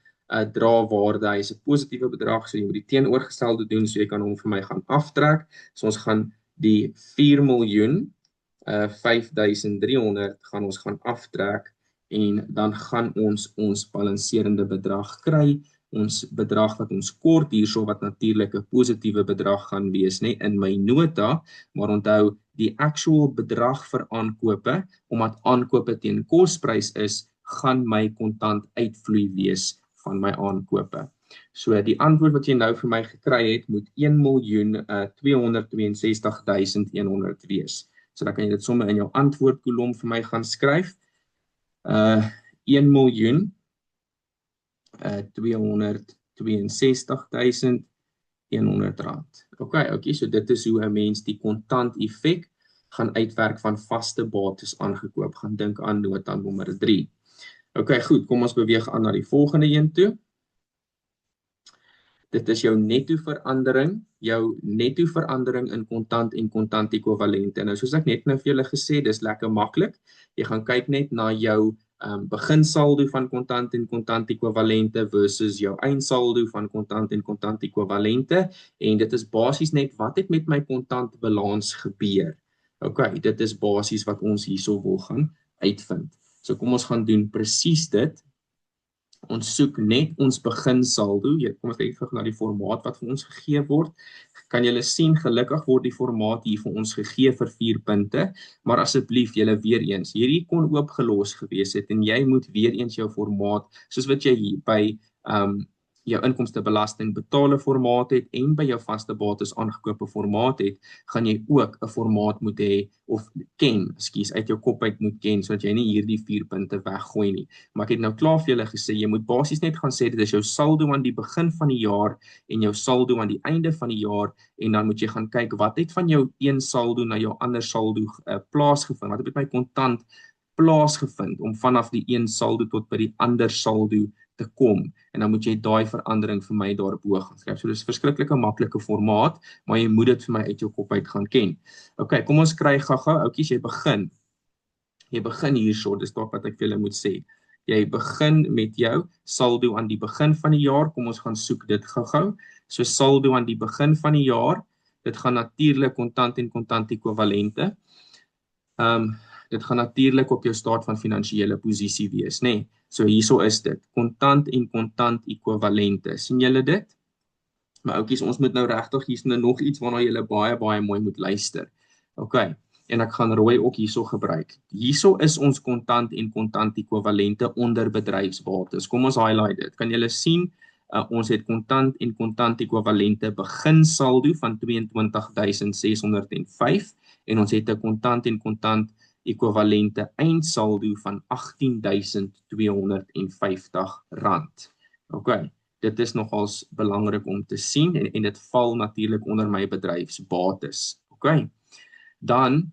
drawaarde, hy is 'n positiewe bedrag, so jy moet die teenoorgestelde doen, so jy kan hom vir my gaan aftrek. So ons gaan die 4.005.300 gaan ons gaan aftrek en dan gaan ons balanserende bedrag kry. Ons bedrag wat ons kort hierso wat natuurlik 'n positiewe bedrag gaan wees, né, in my nota, maar onthou die actual bedrag vir aankope, omdat aankope teen kosprys is, gaan my kontant uitvloei wees van my aankope. So die antwoord wat jy nou vir my gekry het, moet 1.262.100 wees. So dan kan jy dit sommer in jou antwoordkolom vir my gaan skryf. 1.262.100 rand. OK, so dit is hoe 'n mens die kontant effek gaan uitwerk van vaste bates aangekoop. Gaan dink aan nota nommer 3. OK, goed, kom ons beweeg aan na die volgende een toe. Dit is jou netto verandering in kontant en kontant ekwivalente. Nou soos ek net nou vir julle gesê, dis lekker maklik. Jy gaan kyk net na jou beginsaldo van kontant en kontant ekwivalente versus jou eindsaldo van kontant en kontant ekwivalente en dit is basies net wat het met my kontantbalans gebeur. Okay, dit is basies wat ons hierso wil gaan uitvind. So kom ons gaan doen presies dit. Ons soek net ons beginsaldo. Kom ons kyk gou na die formaat wat vir ons gegee word. Kan julle sien, gelukkig word die formaat hier vir ons gegee vir 4 punte, maar asseblief julle weer eens, hierdie kon oopgelos gewees het en jy moet weer eens jou formaat, soos wat jy hier by jou inkomstebelasting betale formaat het en by jou vaste bates aangekope formaat het, gaan jy ook 'n formaat moet hê of uit jou kop uit moet ken, sodat jy nie hierdie 4 punte weggooi nie. Maar ek het nou klaar vir julle gesê, jy moet basies net gaan sê dit is jou saldo aan die begin van die jaar en jou saldo aan die einde van die jaar, en dan moet jy gaan kyk wat het van jou een saldo na jou ander saldo plaasgevind, wat het met my kontant plaasgevind om vanaf die een saldo tot by die ander saldo te kom, en dan moet jy daai verandering vir my daarbo gaan skryf. So dis 'n verskriklike maklike formaat, maar jy moet dit vir my uit jou kop uit gaan ken. Okay, kom ons kry gou-gou, ouetjies, jy begin hierso, dis dalk wat ek vir julle moet sê. Jy begin met jou saldo aan die begin van die jaar, kom ons gaan soek dit gou-gou. So saldo aan die begin van die jaar, dit gaan natuurlik kontant en kontant ekwivalente. Dit gaan natuurlik op jou staat van finansiële posisie wees, nê? Nee. So hierso is dit, kontant en kontant ekwivalente. Sien julle dit? Maar ouetjies, ons moet nou regtig hier's nog iets waarna julle baie mooi moet luister. Okay. En ek gaan rooi ook hierso gebruik. Hierso is ons kontant en kontant ekwivalente onder bedryfsbates. Kom ons highlight dit. Kan julle sien, ons het kontant en kontant ekwivalente beginsaldo van 22.605 en ons het 'n kontant en kontant ekwivalente eindsaldo van R18.250. Okay, dit is nogals belangrik om te sien en dit val natuurlik onder my bedryfsbates. Okay, dan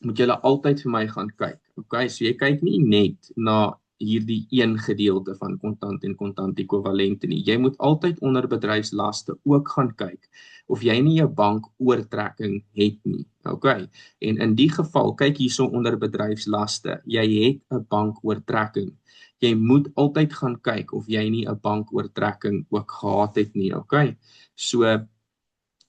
moet julle altyd vir my gaan kyk. Okay, so jy kyk nie net na hierdie een gedeelte van kontant en kontant ekwivalente nie. Jy moet altyd onder bedryfslaste ook gaan kyk of jy nie 'n bankoortrekking het nie. Okay. En in die geval, kyk hierso onder bedryfslaste, jy het 'n bankoortrekking. Jy moet altyd gaan kyk of jy nie 'n bankoortrekking ook gehad het nie. Okay. So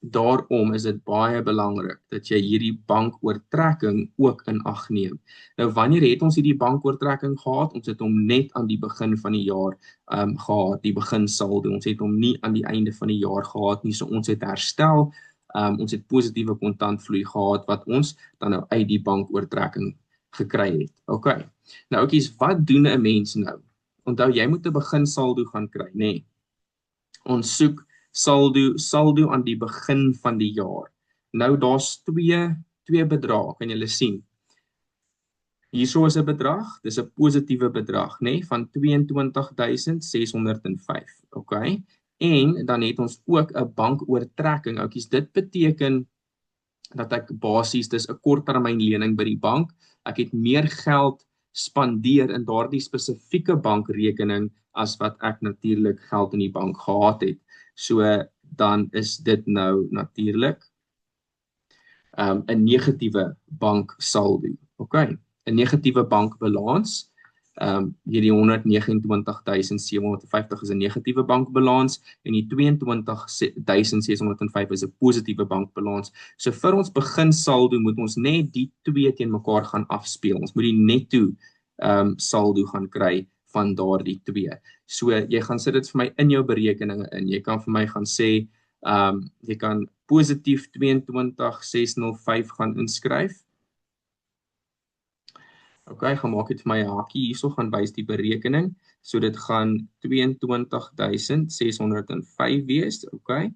daarom is dit baie belangrik dat jy hierdie bankoortrekking ook in ag neem. Nou wanneer het ons hierdie bankoortrekking gehad? Ons het hom net aan die begin van die jaar gehad, die beginsaldo. Ons het hom nie aan die einde van die jaar gehad nie. So ons het herstel, ons het positiewe kontantvloei gehad wat ons dan nou uit die bankoortrekking gekry het. Okay. Nou ouetjies, wat doen 'n mens nou? Onthou, jy moet 'n beginsaldo gaan kry, nê? Nee. Ons soek saldo aan die begin van die jaar. Nou daar's twee bedrae, kan julle sien. Hierso is 'n bedrag, dis 'n positiewe bedrag, nê, van 22.605, okay? En dan het ons ook 'n bankoortrekking. Oukies, dit beteken dat ek basies, dis 'n korttermynlening by die bank. Ek het meer geld spandeer in daardie spesifieke bankrekening as wat ek natuurlik geld in die bank gehad het. So dan is dit nou natuurlik 'n negatiewe banksaldo. Okay, 'n negatiewe bankbalans. Hierdie 129.750 is 'n negatiewe bankbalans en die 22.605 is 'n positiewe bankbalans. So vir ons beginsaldo moet ons net die twee teen mekaar gaan afspeel. Ons moet die netto saldo gaan kry van daardie twee. So jy gaan sit dit vir my in jou berekeninge in. Jy kan vir my gaan sê jy kan positief 22.605 gaan inskryf. Okay, gaan maak dit vir my 'n hakie hierso, gaan wys die berekening. So dit gaan 22.605 wees, okay?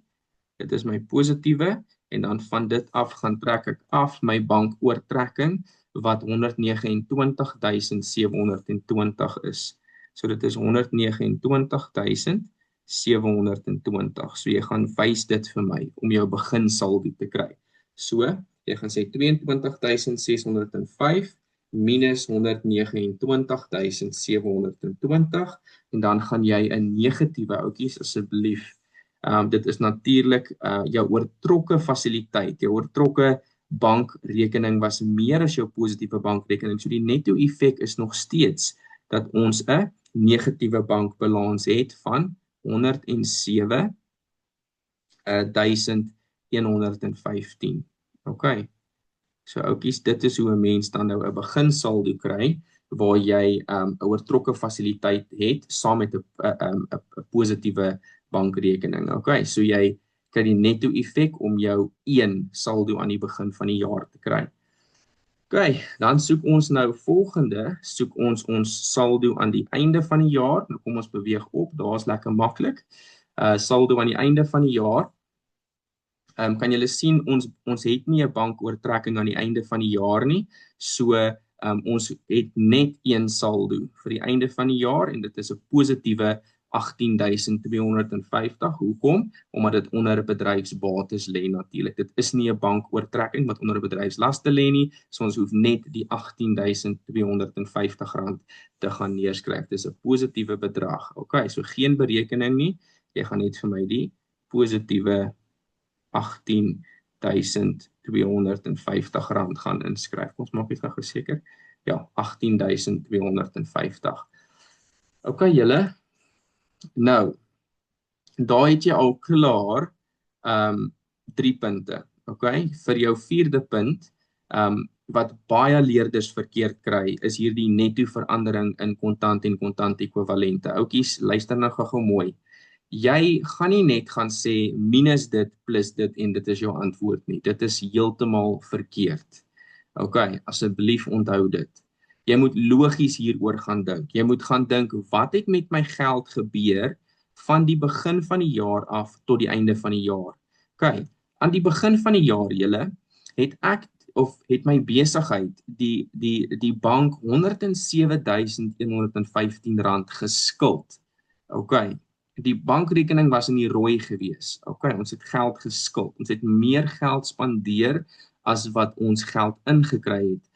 Dit is my positiewe en dan van dit af gaan trek ek af my bankoortrekking wat 129.720 is. So dit is 129.720. So jy gaan wys dit vir my om jou beginsaldo te kry. So jy gaan sê 22.605 minus 129.720 en dan gaan jy 'n negatiewe, ouetjies, asseblief. Dit is natuurlik jou oortrokke fasiliteit, jou oortrokke bankrekening was meer as jou positiewe bankrekening. So die netto effek is nog steeds dat ons 'n negatiewe bankbalans het van 107.115. Okay. So oukies, dit is hoe 'n mens dan nou 'n beginsaldo kry waar jy 'n oortrokke fasiliteit het saam met 'n positiewe bankrekening. Okay, so jy kry die netto effek om jou een saldo aan die begin van die jaar te kry. Okay, dan soek ons nou volgende, soek ons saldo aan die einde van die jaar. Nou kom ons beweeg op, daar's lekker maklik. Saldo aan die einde van die jaar. Kan julle sien ons het nie 'n bankoortrekking aan die einde van die jaar nie. So ons het net een saldo vir die einde van die jaar en dit is 'n positiewe 18.250. Hoekom? Omdat dit onder bedryfsbates lê natuurlik. Dit is nie 'n bankoortrekking wat onder bedryfslaste lê nie, so ons hoef net die 18.250 rand te gaan neerskryf. Dis 'n positiewe bedrag. Okay, so geen berekening nie. Jy gaan net vir my die positiewe 18.250 rand gaan inskryf. Ons maak dit gou seker. Ja, 18.250. Okay, julle. Nou, daar het jy al klaar 3 punte. Okay, vir jou 4de punt, wat baie leerders verkeerd kry, is hierdie netto verandering in kontant en kontant ekwivalente. Oukies, luister nou gou mooi. Jy gaan nie net gaan sê minus dit plus dit en dit is jou antwoord nie. Dit is heeltemal verkeerd. Okay, asseblief onthou dit. Jy moet logies hieroor gaan dink. Jy moet gaan dink, wat het met my geld gebeur van die begin van die jaar af tot die einde van die jaar? Okay, aan die begin van die jaar, julle, het my besigheid die bank 107.115 rand geskuld. Okay. Die bankrekening was in die rooi gewees. Okay, ons het geld geskuld. Ons het meer geld spandeer as wat ons geld ingekry het,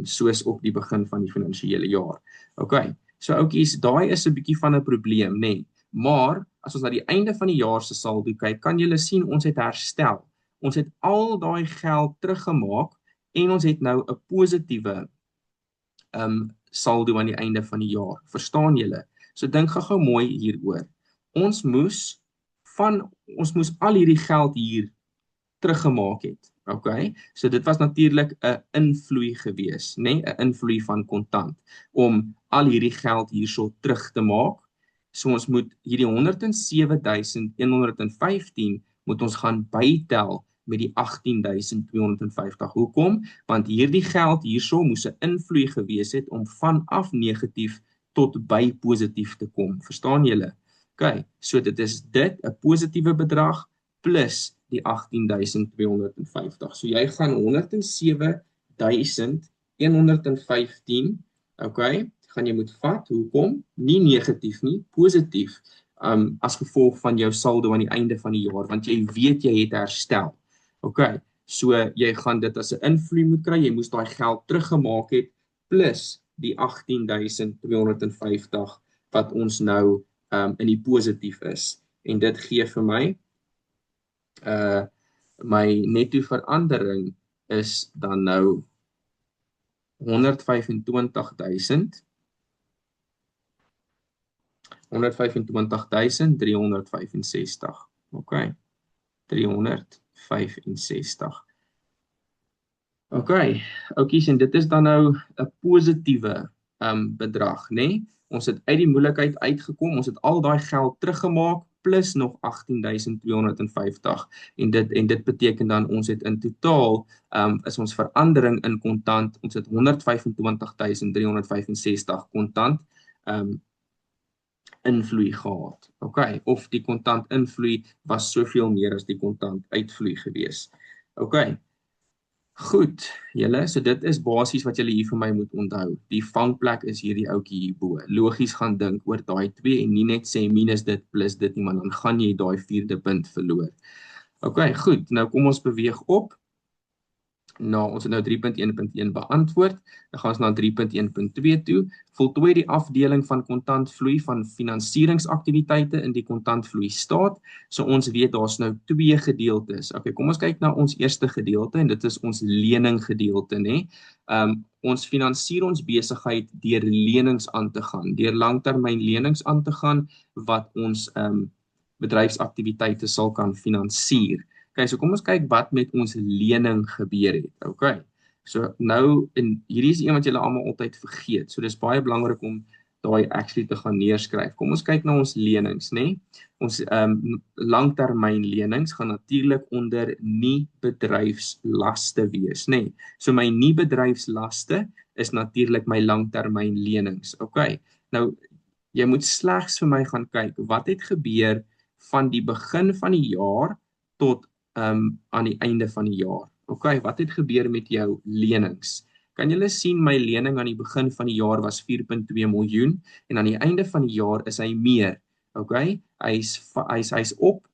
soos op die begin van die finansiële jaar. Okay, so oukies, daai is 'n bietjie van 'n probleem, nê? Maar as ons na die einde van die jaar se saldo kyk, kan julle sien ons het herstel. Ons het al daai geld teruggemaak en ons het nou 'n positiewe saldo aan die einde van die jaar. Verstaan julle? So dink gou mooi hieroor. Ons moes al hierdie geld hier teruggemaak het. Okay? So dit was natuurlik 'n invloei gewees, nê? 'n invloei van kontant om al hierdie geld hierso terug te maak. So ons moet hierdie 107.115 moet ons gaan bytel met die 18.250. Hoekom? Want hierdie geld hierso moes 'n invloei gewees het om vanaf negatief tot by positief te kom. Verstaan julle? Okay, so dit is 'n positiewe bedrag plus die 18.250. So jy gaan 107.115, okay, gaan jy moet vat. Hoekom? Nie negatief nie, positief, as gevolg van jou saldo aan die einde van die jaar, want jy weet jy het herstel. Okay, so jy gaan dit as 'n invloei moet kry, jy moes daai geld teruggemaak het, plus die 18.250 wat ons nou in die positief is. En dit gee vir my my netto verandering is dan nou 125.365. Okay. 365. Okay, oukies, en dit is dan nou 'n positiewe bedrag, né? Ons het uit die moeilikheid uitgekom, ons het al daai geld teruggemaak plus nog 18.250 en dit beteken dan ons het in totaal is ons verandering in kontant, ons het 125.365 kontant invloei gehad. Okay, of die kontant invloei was soveel meer as die kontant uitvloei gewees. Okay. Goed, julle, so dit is basies wat julle hier vir my moet onthou. Die vangplek is hierdie ouetjie hierbo. Logies gaan dink oor daai twee en nie net sê minus dit plus dit nie, maar dan gaan jy daai 4de punt verloor. Okay, goed. Nou kom ons beweeg op. Nou, ons het nou 3.1.1 beantwoord. Dan gaan ons na 3.1.2 toe. Voltooi die afdeling van kontantvloei van finansieringsaktiwiteite in die kontantvloei staat. So ons weet daar's nou 2 gedeeltes. Okay, kom ons kyk na ons eerste gedeelte en dit is ons lening gedeelte, nê? Ons finansier ons besigheid deur lenings aan te gaan, deur langtermyn lenings aan te gaan wat ons bedryfsaktiwiteite sal kan finansier. Okay, so kom ons kyk wat met ons lening gebeur het. Okay. So nou, en hierdie is een wat julle almal altyd vergeet. So dis baie belangrik om daai actually te gaan neerskryf. Kom ons kyk na ons lenings, né? Ons langtermynlenings gaan natuurlik onder nie bedryfslaste wees, né? So my nie bedryfslaste is natuurlik my langtermynlenings. Okay. Nou jy moet slegs vir my gaan kyk wat het gebeur van die begin van die jaar tot aan die einde van die jaar. Okay, wat het gebeur met jou lenings? Kan julle sien my lening aan die begin van die jaar was 4.2 miljoen en aan die einde van die jaar is hy meer. Okay, hy's op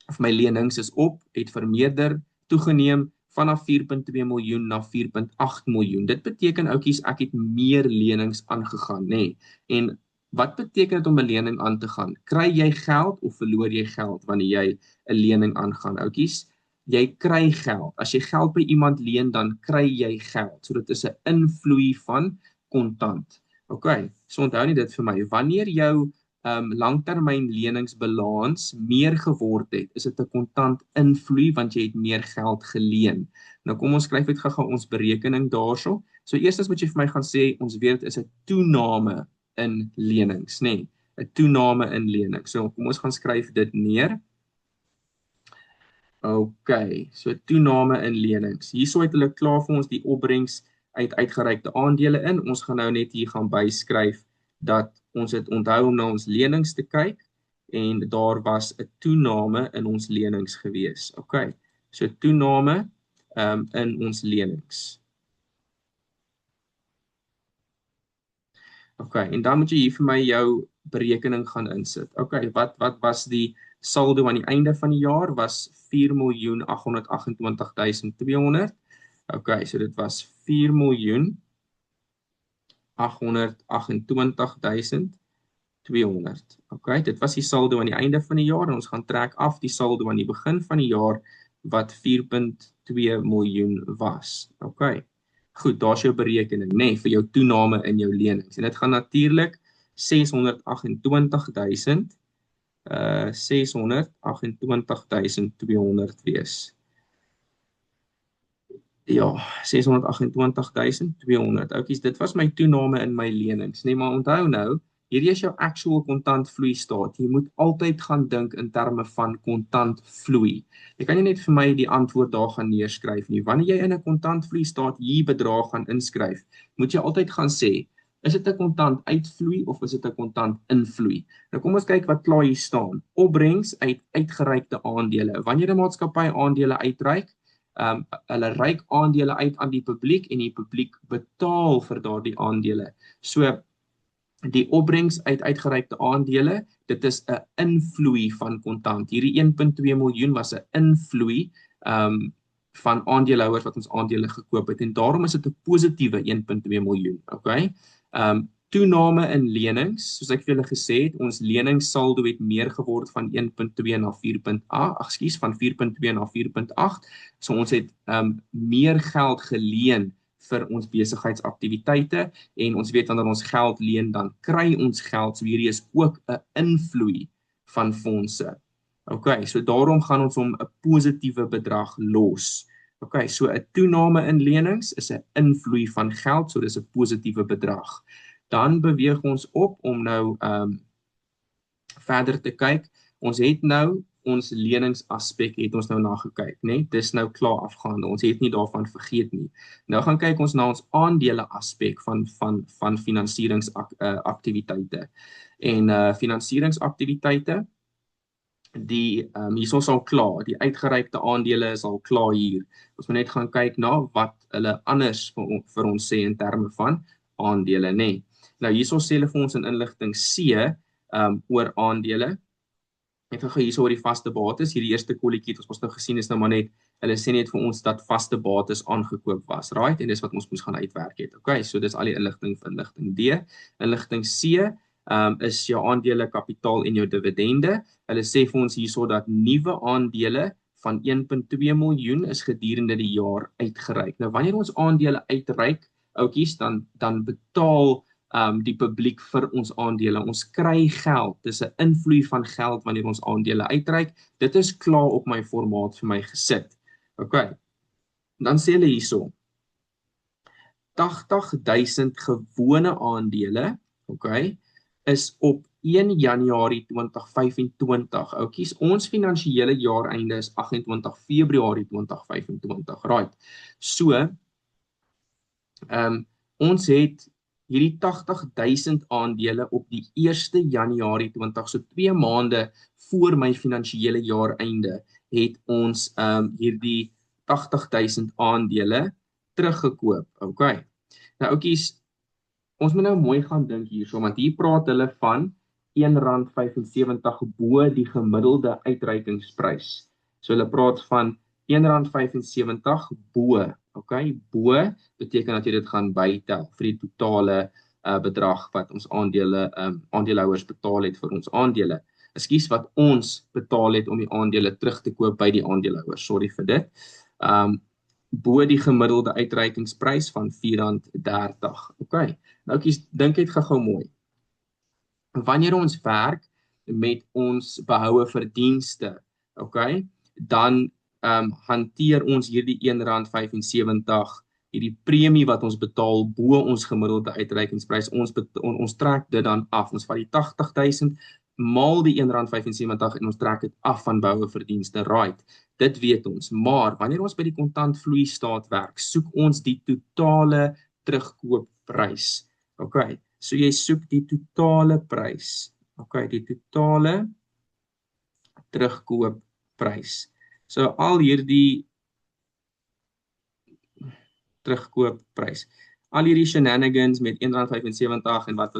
of my lenings is op, het vermeerder, toegeneem vanaf 4.2 miljoen na 4.8 miljoen. Dit beteken oukies ek het meer lenings aangegaan, nê? En wat beteken dit om 'n lening aan te gaan? Kry jy geld of verloor jy geld wanneer jy 'n lening aangaan, oukies? Jy kry geld. As jy geld by iemand leen, dan kry jy geld. So dit is 'n invloei van kontant. Okay, so onthou net dit vir my. Wanneer jou langtermynleningsbalans meer geword het, is dit 'n kontant invloei want jy het meer geld geleen. Nou kom ons skryf uit gou-gou ons berekening daarso. So eerstens moet jy vir my gaan sê ons weet dit is 'n toename in lenings, nê? 'n Toename in lenings. So kom ons gaan skryf dit neer. Okay, so toename in lenings. Hierso het hulle klaar vir ons die opbrengs uit uitgereikte aandele in. Ons gaan nou net hier gaan byskryf dat ons het onthou om na ons lenings te kyk en daar was 'n toename in ons lenings gewees. Okay, so toename in ons lenings. Okay, en dan moet jy hier vir my jou berekening gaan insit. Okay, wat was die saldo aan die einde van die jaar? Was 4.828.200. Okay, so dit was 4.828.200. Okay, dit was die saldo aan die einde van die jaar en ons gaan trek af die saldo aan die begin van die jaar wat 4.2 miljoen was. Okay. Goed, daar's jou berekening, nê, vir jou toename in jou lenings. En dit gaan natuurlik 628.200 wees. Ja, 628.200. Oukies, dit was my toename in my lenings, nê, maar onthou nou, hierdie is jou actual kontantvloei staat. Jy moet altyd gaan dink in terme van kontantvloei. Jy kan nie net vir my die antwoord daar gaan neerskryf nie. Wanneer jy in 'n kontantvloei staat hier bedrag gaan inskryf, moet jy altyd gaan sê, is dit 'n kontant uitvloei of is dit 'n kontant invloei? Nou kom ons kyk wat klaar hier staan. Opbrengs uit uitgereikte aandele. Wanneer 'n maatskappy aandele uitreik, hulle reik aandele uit aan die publiek en die publiek betaal vir daardie aandele. So die opbrengs uit uitgereikte aandele, dit is 'n invloei van kontant. Hierdie 1.2 miljoen was 'n invloei van aandeelhouers wat ons aandele gekoop het en daarom is dit 'n positiewe 1.2 miljoen, okay? Toename in lenings, soos ek vir julle gesê het, ons leningssaldo het meer geword van 1.2 na 4.8, van 4.2 na 4.8. So ons het meer geld geleen vir ons besigheidsaktiwiteite en ons weet wanneer ons geld leen dan kry ons geld, so hierdie is ook 'n invloei van fondse. Okay, so daarom gaan ons om 'n positiewe bedrag los. Okay, so 'n toename in lenings is 'n invloei van geld, so dis 'n positiewe bedrag. Dan beweeg ons op om nou verder te kyk. Ons het nou ons leningsaspek het ons nou na gekyk, né? Dis nou klaar afgehandel. Ons het nie daarvan vergeet nie. Nou gaan kyk ons na ons aandele aspek van finansieringsaktiwiteite. En finansieringsaktiwiteite hierso is al klaar, die uitgereikte aandele is al klaar hier. Ons moet net gaan kyk na wat hulle anders vir ons sê in terme van aandele, né? Nou hierso sê hulle vir ons in inligting C oor aandele. Net gou hierso oor die vaste bates. Hierdie eerste kolletjie het ons nou gesien is nou maar net hulle sê net vir ons dat vaste bates aangekoop was, right? En dis wat ons moes gaan uitwerk het. Okay, so dis al die inligting vir inligting D. Inligting C is jou aandele, kapitaal en jou dividende. Hulle sê vir ons hierso dat nuwe aandele van 1.2 miljoen is gedurende die jaar uitgereik. Nou wanneer ons aandele uitreik, oukies, dan betaal die publiek vir ons aandele. Ons kry geld. Dis 'n invloei van geld wanneer ons aandele uitreik. Dit is klaar op my formaat vir my gesit. Okay. Dan sê hulle hierso. 80.000 gewone aandele, okay, is op 1 Januarie 2025. Oukies, ons finansiële jaareinde is 28 Februarie 2025. Right. So, ons het hierdie 80.000 aandele op die 1 Januarie 20, so 2 maande voor my finansiële jaareinde, het ons hierdie 80.000 aandele teruggekoop. Okay. Nou oukies, ons moet nou mooi gaan dink hierso, want hier praat hulle van R1.75 bo die gemiddelde uitreikingsprys. So hulle praat van R1.75 bo, okay? Bo beteken dat jy dit gaan bytel vir die totale bedrag wat ons aandeelhouers betaal het vir ons aandele. Ekskuus, wat ons betaal het om die aandele terug te koop by die aandeelhouers. Sorry vir dit. Bo die gemiddelde uitreikingsprys van R4.30. Okay. Nou kies, dink net gou mooi. Wanneer ons werk met ons behoue verdienste, okay, dan hanteer ons hierdie R1.75, hierdie premie wat ons betaal bo ons gemiddelde uitreikingsprys, ons trek dit dan af. Ons vat die 80.000 maal die R1.75 en ons trek dit af van behoue verdienste. Right. Dit weet ons. Maar wanneer ons by die kontantvloeistaat werk, soek ons die totale terugkoopprys. Okay. So jy soek die totale prys. Okay, die totale terugkoopprys. So al hierdie terugkoopprys. Al hierdie shenanigans met R1.75 en wat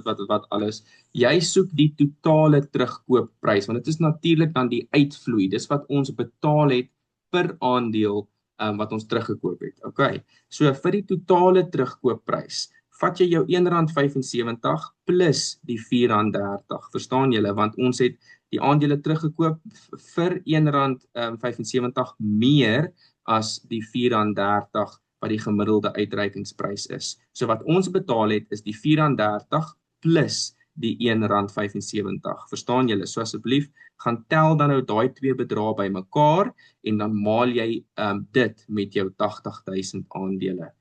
alles. Jy soek die totale terugkoopprys, want dit is natuurlik dan die uitvloei. Dis wat ons betaal het per aandeel wat ons teruggekoop het. Okay. So vir die totale terugkoopprys, vat jy jou R1.75 plus die R4.30. Verstaan julle? Want ons het die aandele teruggekoop vir R1.75 meer as die R4.30 wat die gemiddelde uitreikingsprys is. So wat ons betaal het is die R4.30 plus die R1.75. Verstaan julle? So asseblief, gaan tel dan nou daai twee bedrae bymekaar en dan maal jy dit met jou 80.000 aandele.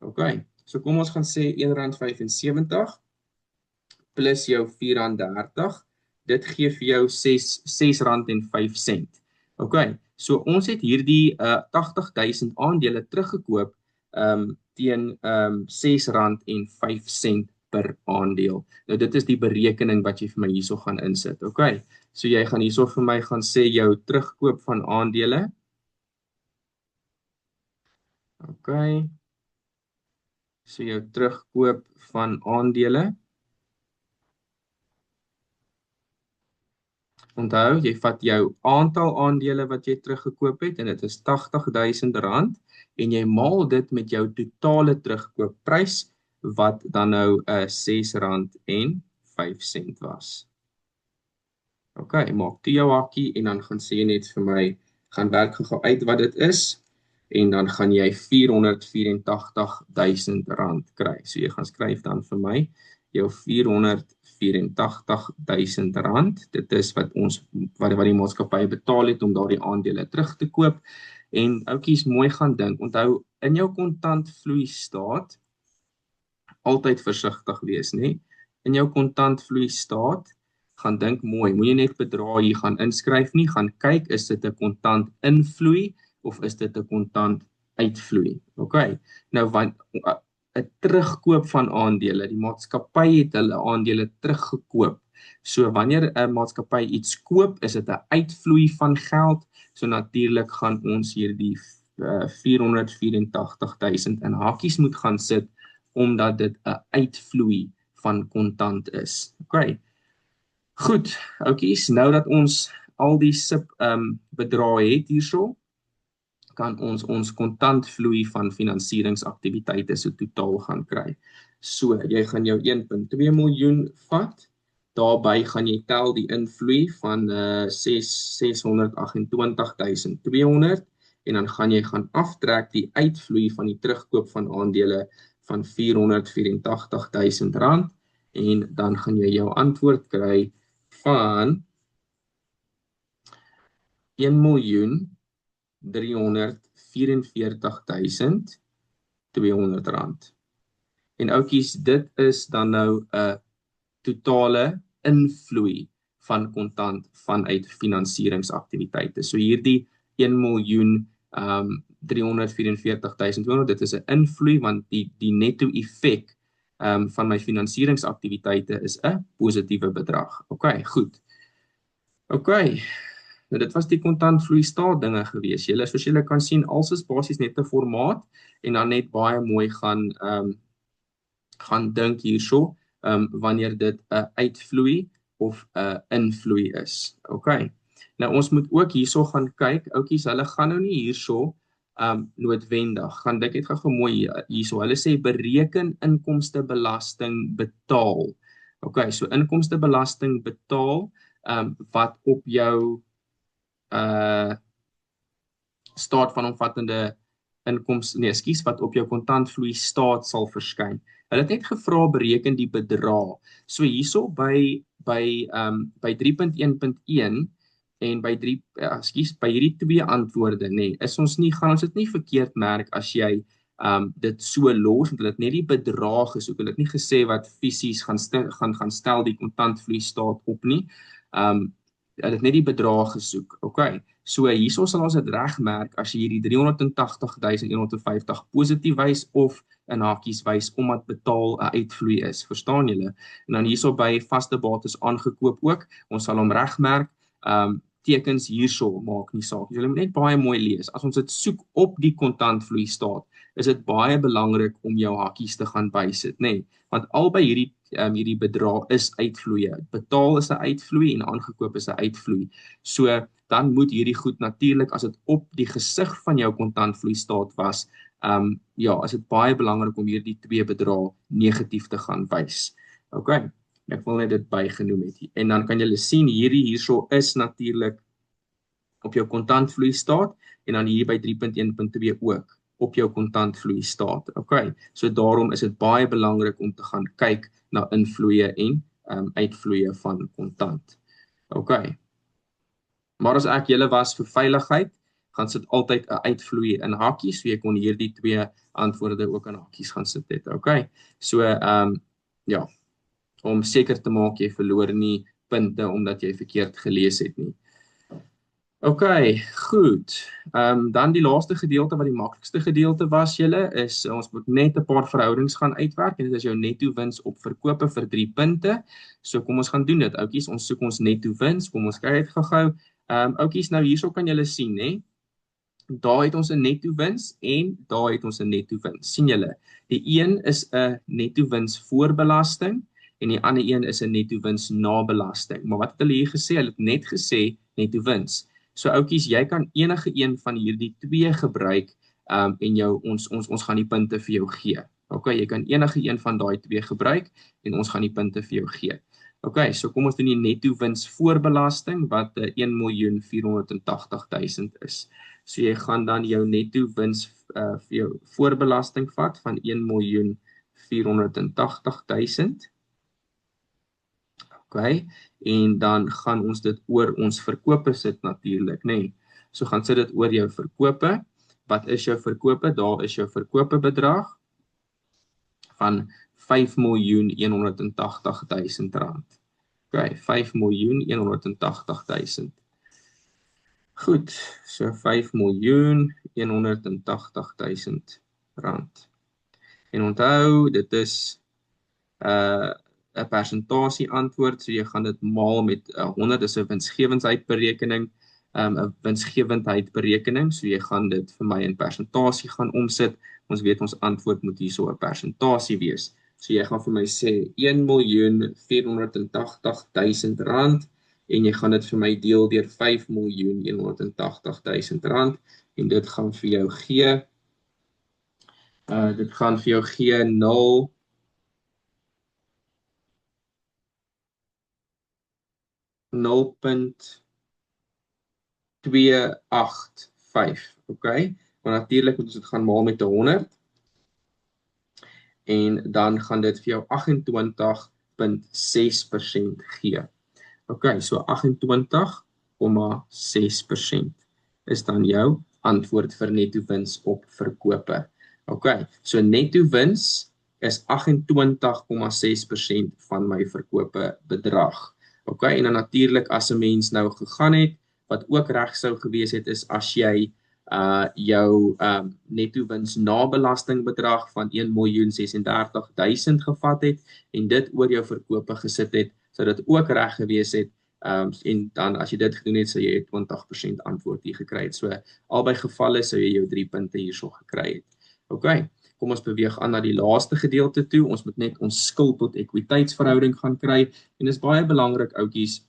Okay. So kom ons gaan sê R1.75 plus jou R4.30. Dit gee vir jou R6.05. Okay. So ons het hierdie 80.000 aandele teruggekoop teen R6.05 per aandeel. Nou dit is die berekening wat jy vir my hierso gaan insit. Okay. So jy gaan hierso vir my gaan sê jou terugkoop van aandele. Okay. So jou terugkoop van aandele. Onthou, jy vat jou aantal aandele wat jy teruggekoop het en dit is R80.000 en jy maal dit met jou totale terugkoopprys wat dan nou R6.05 was. Okay, maak toe jou hakkie en dan gaan sê jy net vir my, gaan werk gou uit wat dit is en dan gaan jy R484.000 kry. So jy gaan skryf dan vir my jou R484.000. Dit is wat die maatskappy betaal het om daardie aandele terug te koop. En oukies, mooi gaan dink. Onthou, in jou kontantvloeistaat altyd versigtig wees, né? In jou kontantvloeistaat gaan dink mooi. Moenie net bedrae hier gaan inskryf nie, gaan kyk is dit 'n kontant invloei of is dit 'n kontant uitvloei. Okay. Nou want 'n terugkoop van aandele, die maatskappy het hulle aandele teruggekoop. So wanneer 'n maatskappy iets koop, is dit 'n uitvloei van geld. So natuurlik gaan ons hierdie R484.000 in hakkies moet gaan sit omdat dit 'n uitvloei van kontant is. Okay. Goed, oukies, nou dat ons al die bedrae het hierso, kan ons kontantvloei van finansieringsaktiwiteite so totaal gaan kry. So, jy gaan jou 1.2 miljoen vat, daarby gaan jy tel die invloei van 628.200 en dan gaan jy gaan aftrek die uitvloei van die terugkoop van aandele van R484.000 en dan gaan jy jou antwoord kry van R1.344.200. En ouetjies, dit is dan nou 'n totale invloei van kontant vanuit finansieringsaktiwiteite. So hierdie 1.344.200, dit is 'n invloei want die netto effek van my finansieringsaktiwiteite is 'n positiewe bedrag. OK, goed. OK. Nou dit was die kontantvloei staat dinge gewees. Julle soos julle kan sien, alles is basies net 'n formaat en dan net baie mooi gaan dink hierso, wanneer dit 'n uitvloei of 'n invloei is. OK. Nou ons moet ook hierso gaan kyk, ouetjies, hulle gaan nou nie hierso noodwendig. Gaan dit net gou mooi hierso. Hulle sê bereken inkomstebelasting betaal. OK, so inkomstebelasting betaal wat op jou staat van omvattende wat op jou kontantvloei staat sal verskyn. Hulle het net gevra bereken die bedrag. So hierso by 3.1.1 en by hierdie twee antwoorde gaan ons dit nie verkeerd merk as jy dit so los, want hulle het net die bedrag gesoek. Hulle het nie gesê wat fisies gaan stel die kontantvloei staat op nie. Hulle het net die bedrag gesoek. OK. So hierso sal ons dit regmerk as jy hierdie 380.150 positief wys of in hakies wys omdat betaal 'n uitvloei is. Verstaan julle? En dan hierso by vaste bates aangekoop ook. Ons sal hom regmerk. Tekens hierso maak nie saak. Julle moet net baie mooi lees. As ons dit soek op die kontantvloei staat, is dit baie belangrik om jou hakies te gaan bysit, nê? Want albei hierdie bedrag is uitvloeie. Betaal is 'n uitvloei en aangekoop is 'n uitvloei. So dan moet hierdie goed natuurlik, as dit op die gesig van jou kontantvloei staat was, is dit baie belangrik om hierdie twee bedrae negatief te gaan wys. OK. Ek wil net dit bygenoem het. En dan kan julle sien hierso is natuurlik op jou kontantvloei staat en dan hier by 3.1.2 ook op jou kontantvloei staat. OK. So daarom is dit baie belangrik om te gaan kyk na invloeye en uitvloeye van kontant. OK. Maar as ek julle was vir veiligheid, gaan sit altyd 'n uitvloei in hakies, so jy kon hierdie twee antwoorde ook in hakies gaan sit het. OK. So om seker te maak jy verloor nie punte omdat jy verkeerd gelees het nie. OK, goed. Dan die laaste gedeelte wat die maklikste gedeelte was julle is ons moet net 'n paar verhoudings gaan uitwerk en dit is jou netto wins op verkope vir 3 punte. So kom ons gaan doen dit. Ouetjies, ons soek ons netto wins. Kom ons kyk dit gou-gou. Ouetjies, nou hierso kan julle sien, né? Daar het ons 'n netto wins en daar het ons 'n netto wins. sien julle? Die een is 'n netto wins voor belasting en die ander een is 'n netto wins na belasting. Maar wat het hulle hier gesê? Hulle het net gesê netto wins. So ouetjies, jy kan enige een van hierdie twee gebruik en ons gaan die punte vir jou gee. OK, jy kan enige een van daai twee gebruik en ons gaan die punte vir jou gee. OK, so kom ons doen die netto wins voor belasting wat 1.480.000 is. So jy gaan dan jou netto wins vir jou voor belasting vat van 1.480.000. OK, en dan gaan ons dit oor ons verkope sit natuurlik, né? So gaan sit dit oor jou verkope. Wat is jou verkope? Daar is jou verkope bedrag van R5.180.000. OK, 5.180.000. Goed, so R5.180.000. En onthou, dit is 'n persentasie antwoord, so jy gaan dit maal met 100, dis 'n winsgewendheidberekening, 'n winsgewendheidberekening, so jy gaan dit vir my in persentasie gaan omsit. Ons weet ons antwoord moet hierso 'n persentasie wees. So jy gaan vir my sê R1.480.000 en jy gaan dit vir my deel deur R5.180.000 en dit gaan vir jou gee 0.285, OK? Maar natuurlik moet ons dit gaan maal met 100 en dan gaan dit vir jou 28.6% gee. OK, so 28.6% is dan jou antwoord vir netto wins op verkope. OK, so netto wins is 28,6% van my verkope bedrag. Okay, en dan natuurlik as 'n mens nou gegaan het, wat ook reg sou gewees het is as jy jou netto wins na belastingbedrag van 1.036.000 gevat het en dit oor jou verkope gesit het, sou dit ook reg gewees het. En dan as jy dit gedoen het, sou jy 20% antwoord hier gekry het. So albei gevalle sou jy jou 3 punte hierso gekry het. Okay, kom ons beweeg aan na die laaste gedeelte toe. Ons moet net ons skuld tot ekwiteitsverhouding gaan kry en dit is baie belangrik ouetjies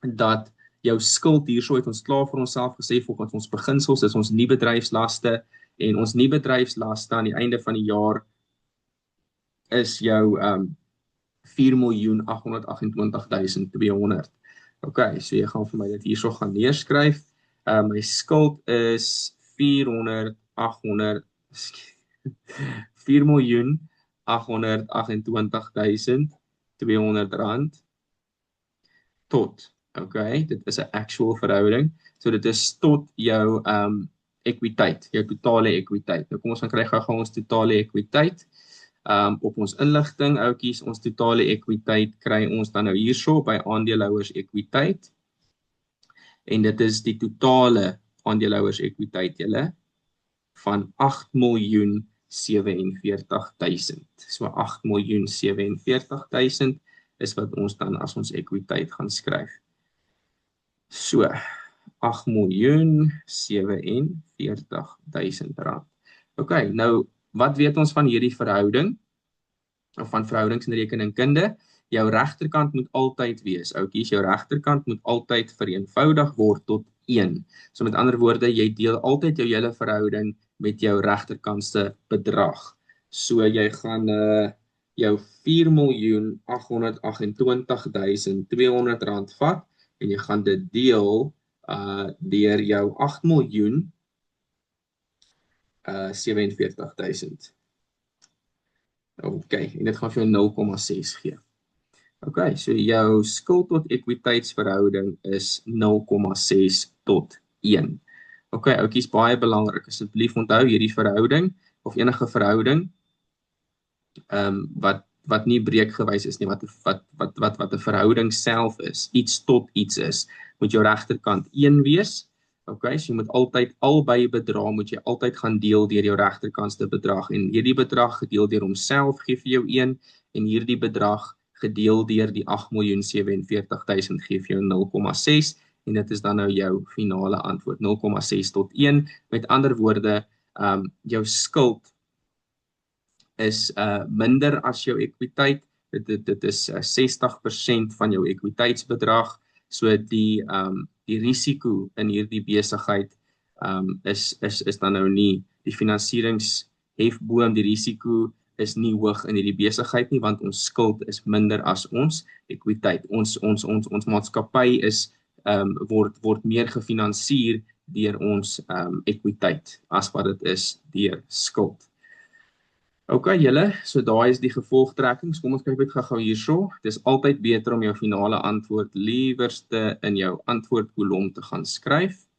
dat jou skuld hierso het ons klaar vir onsself gesê volgens ons beginsels is ons nie bedryfslaste en ons nie bedryfslaste aan die einde van die jaar is jou 4.828.200. Okay, so jy gaan vir my dit hierso gaan neerskryf. My skuld is 4.828.200 rand tot. Okay, dit is 'n actual verhouding. So dit is tot jou ekwiteit, jou totale ekwiteit. Nou kom ons gaan kry gou ons totale ekwiteit. Op ons inligting, ouetjies, ons totale ekwiteit kry ons dan nou hierso by aandeelhouers ekwiteit. En dit is die totale aandeelhouers ekwiteit julle van 8.047.000. So 8.047.000 is wat ons dan as ons ekwiteit gaan skryf. So 8.047.000 rand. Okay, nou wat weet ons van hierdie verhouding of van verhoudings in rekeningkunde? Jou regterkant moet altyd wees, ouetjies, jou regterkant moet altyd vereenvoudig word tot 1. So met ander woorde, jy deel altyd jou hele verhouding met jou regterkantste bedrag. So jy gaan jou 4.828.200 rand vat en jy gaan dit deel deur jou 8.047.000. Okay, en dit gaan vir jou 0,6 gee. Okay, so jou skuld tot ekwiteitsverhouding is 0,6 tot 1. Okay, ouetjies, baie belangrik, asseblief onthou hierdie verhouding of enige verhouding wat nie breekgewys is nie, wat 'n verhouding self is, iets tot iets is, moet jou regterkant 1 wees. Okay, so jy moet altyd albei bedrae moet jy altyd gaan deel deur jou regterkantste bedrag en hierdie bedrag gedeel deur homself gee vir jou 1 en hierdie bedrag gedeel deur die 8.047.000 gee vir jou 0,6 en dit is dan nou jou finale antwoord 0,6 tot 1. Met ander woorde, jou skuld is minder as jou ekwiteit. Dit is 60% van jou ekwiteitsbedrag. So die risiko in hierdie besigheid is dan nou nie die finansieringshefboom, die risiko is nie hoog in hierdie besigheid nie want ons skuld is minder as ons ekwiteit. Ons maatskappy is word meer gefinansier deur ons ekwiteit as wat dit is deur skuld. Okay, julle, so daai is die gevolgtrekkings. Kom ons kyk net gou hierso. Dit is altyd beter om jou finale antwoord liewerste in jou antwoordkolom te gaan skryf.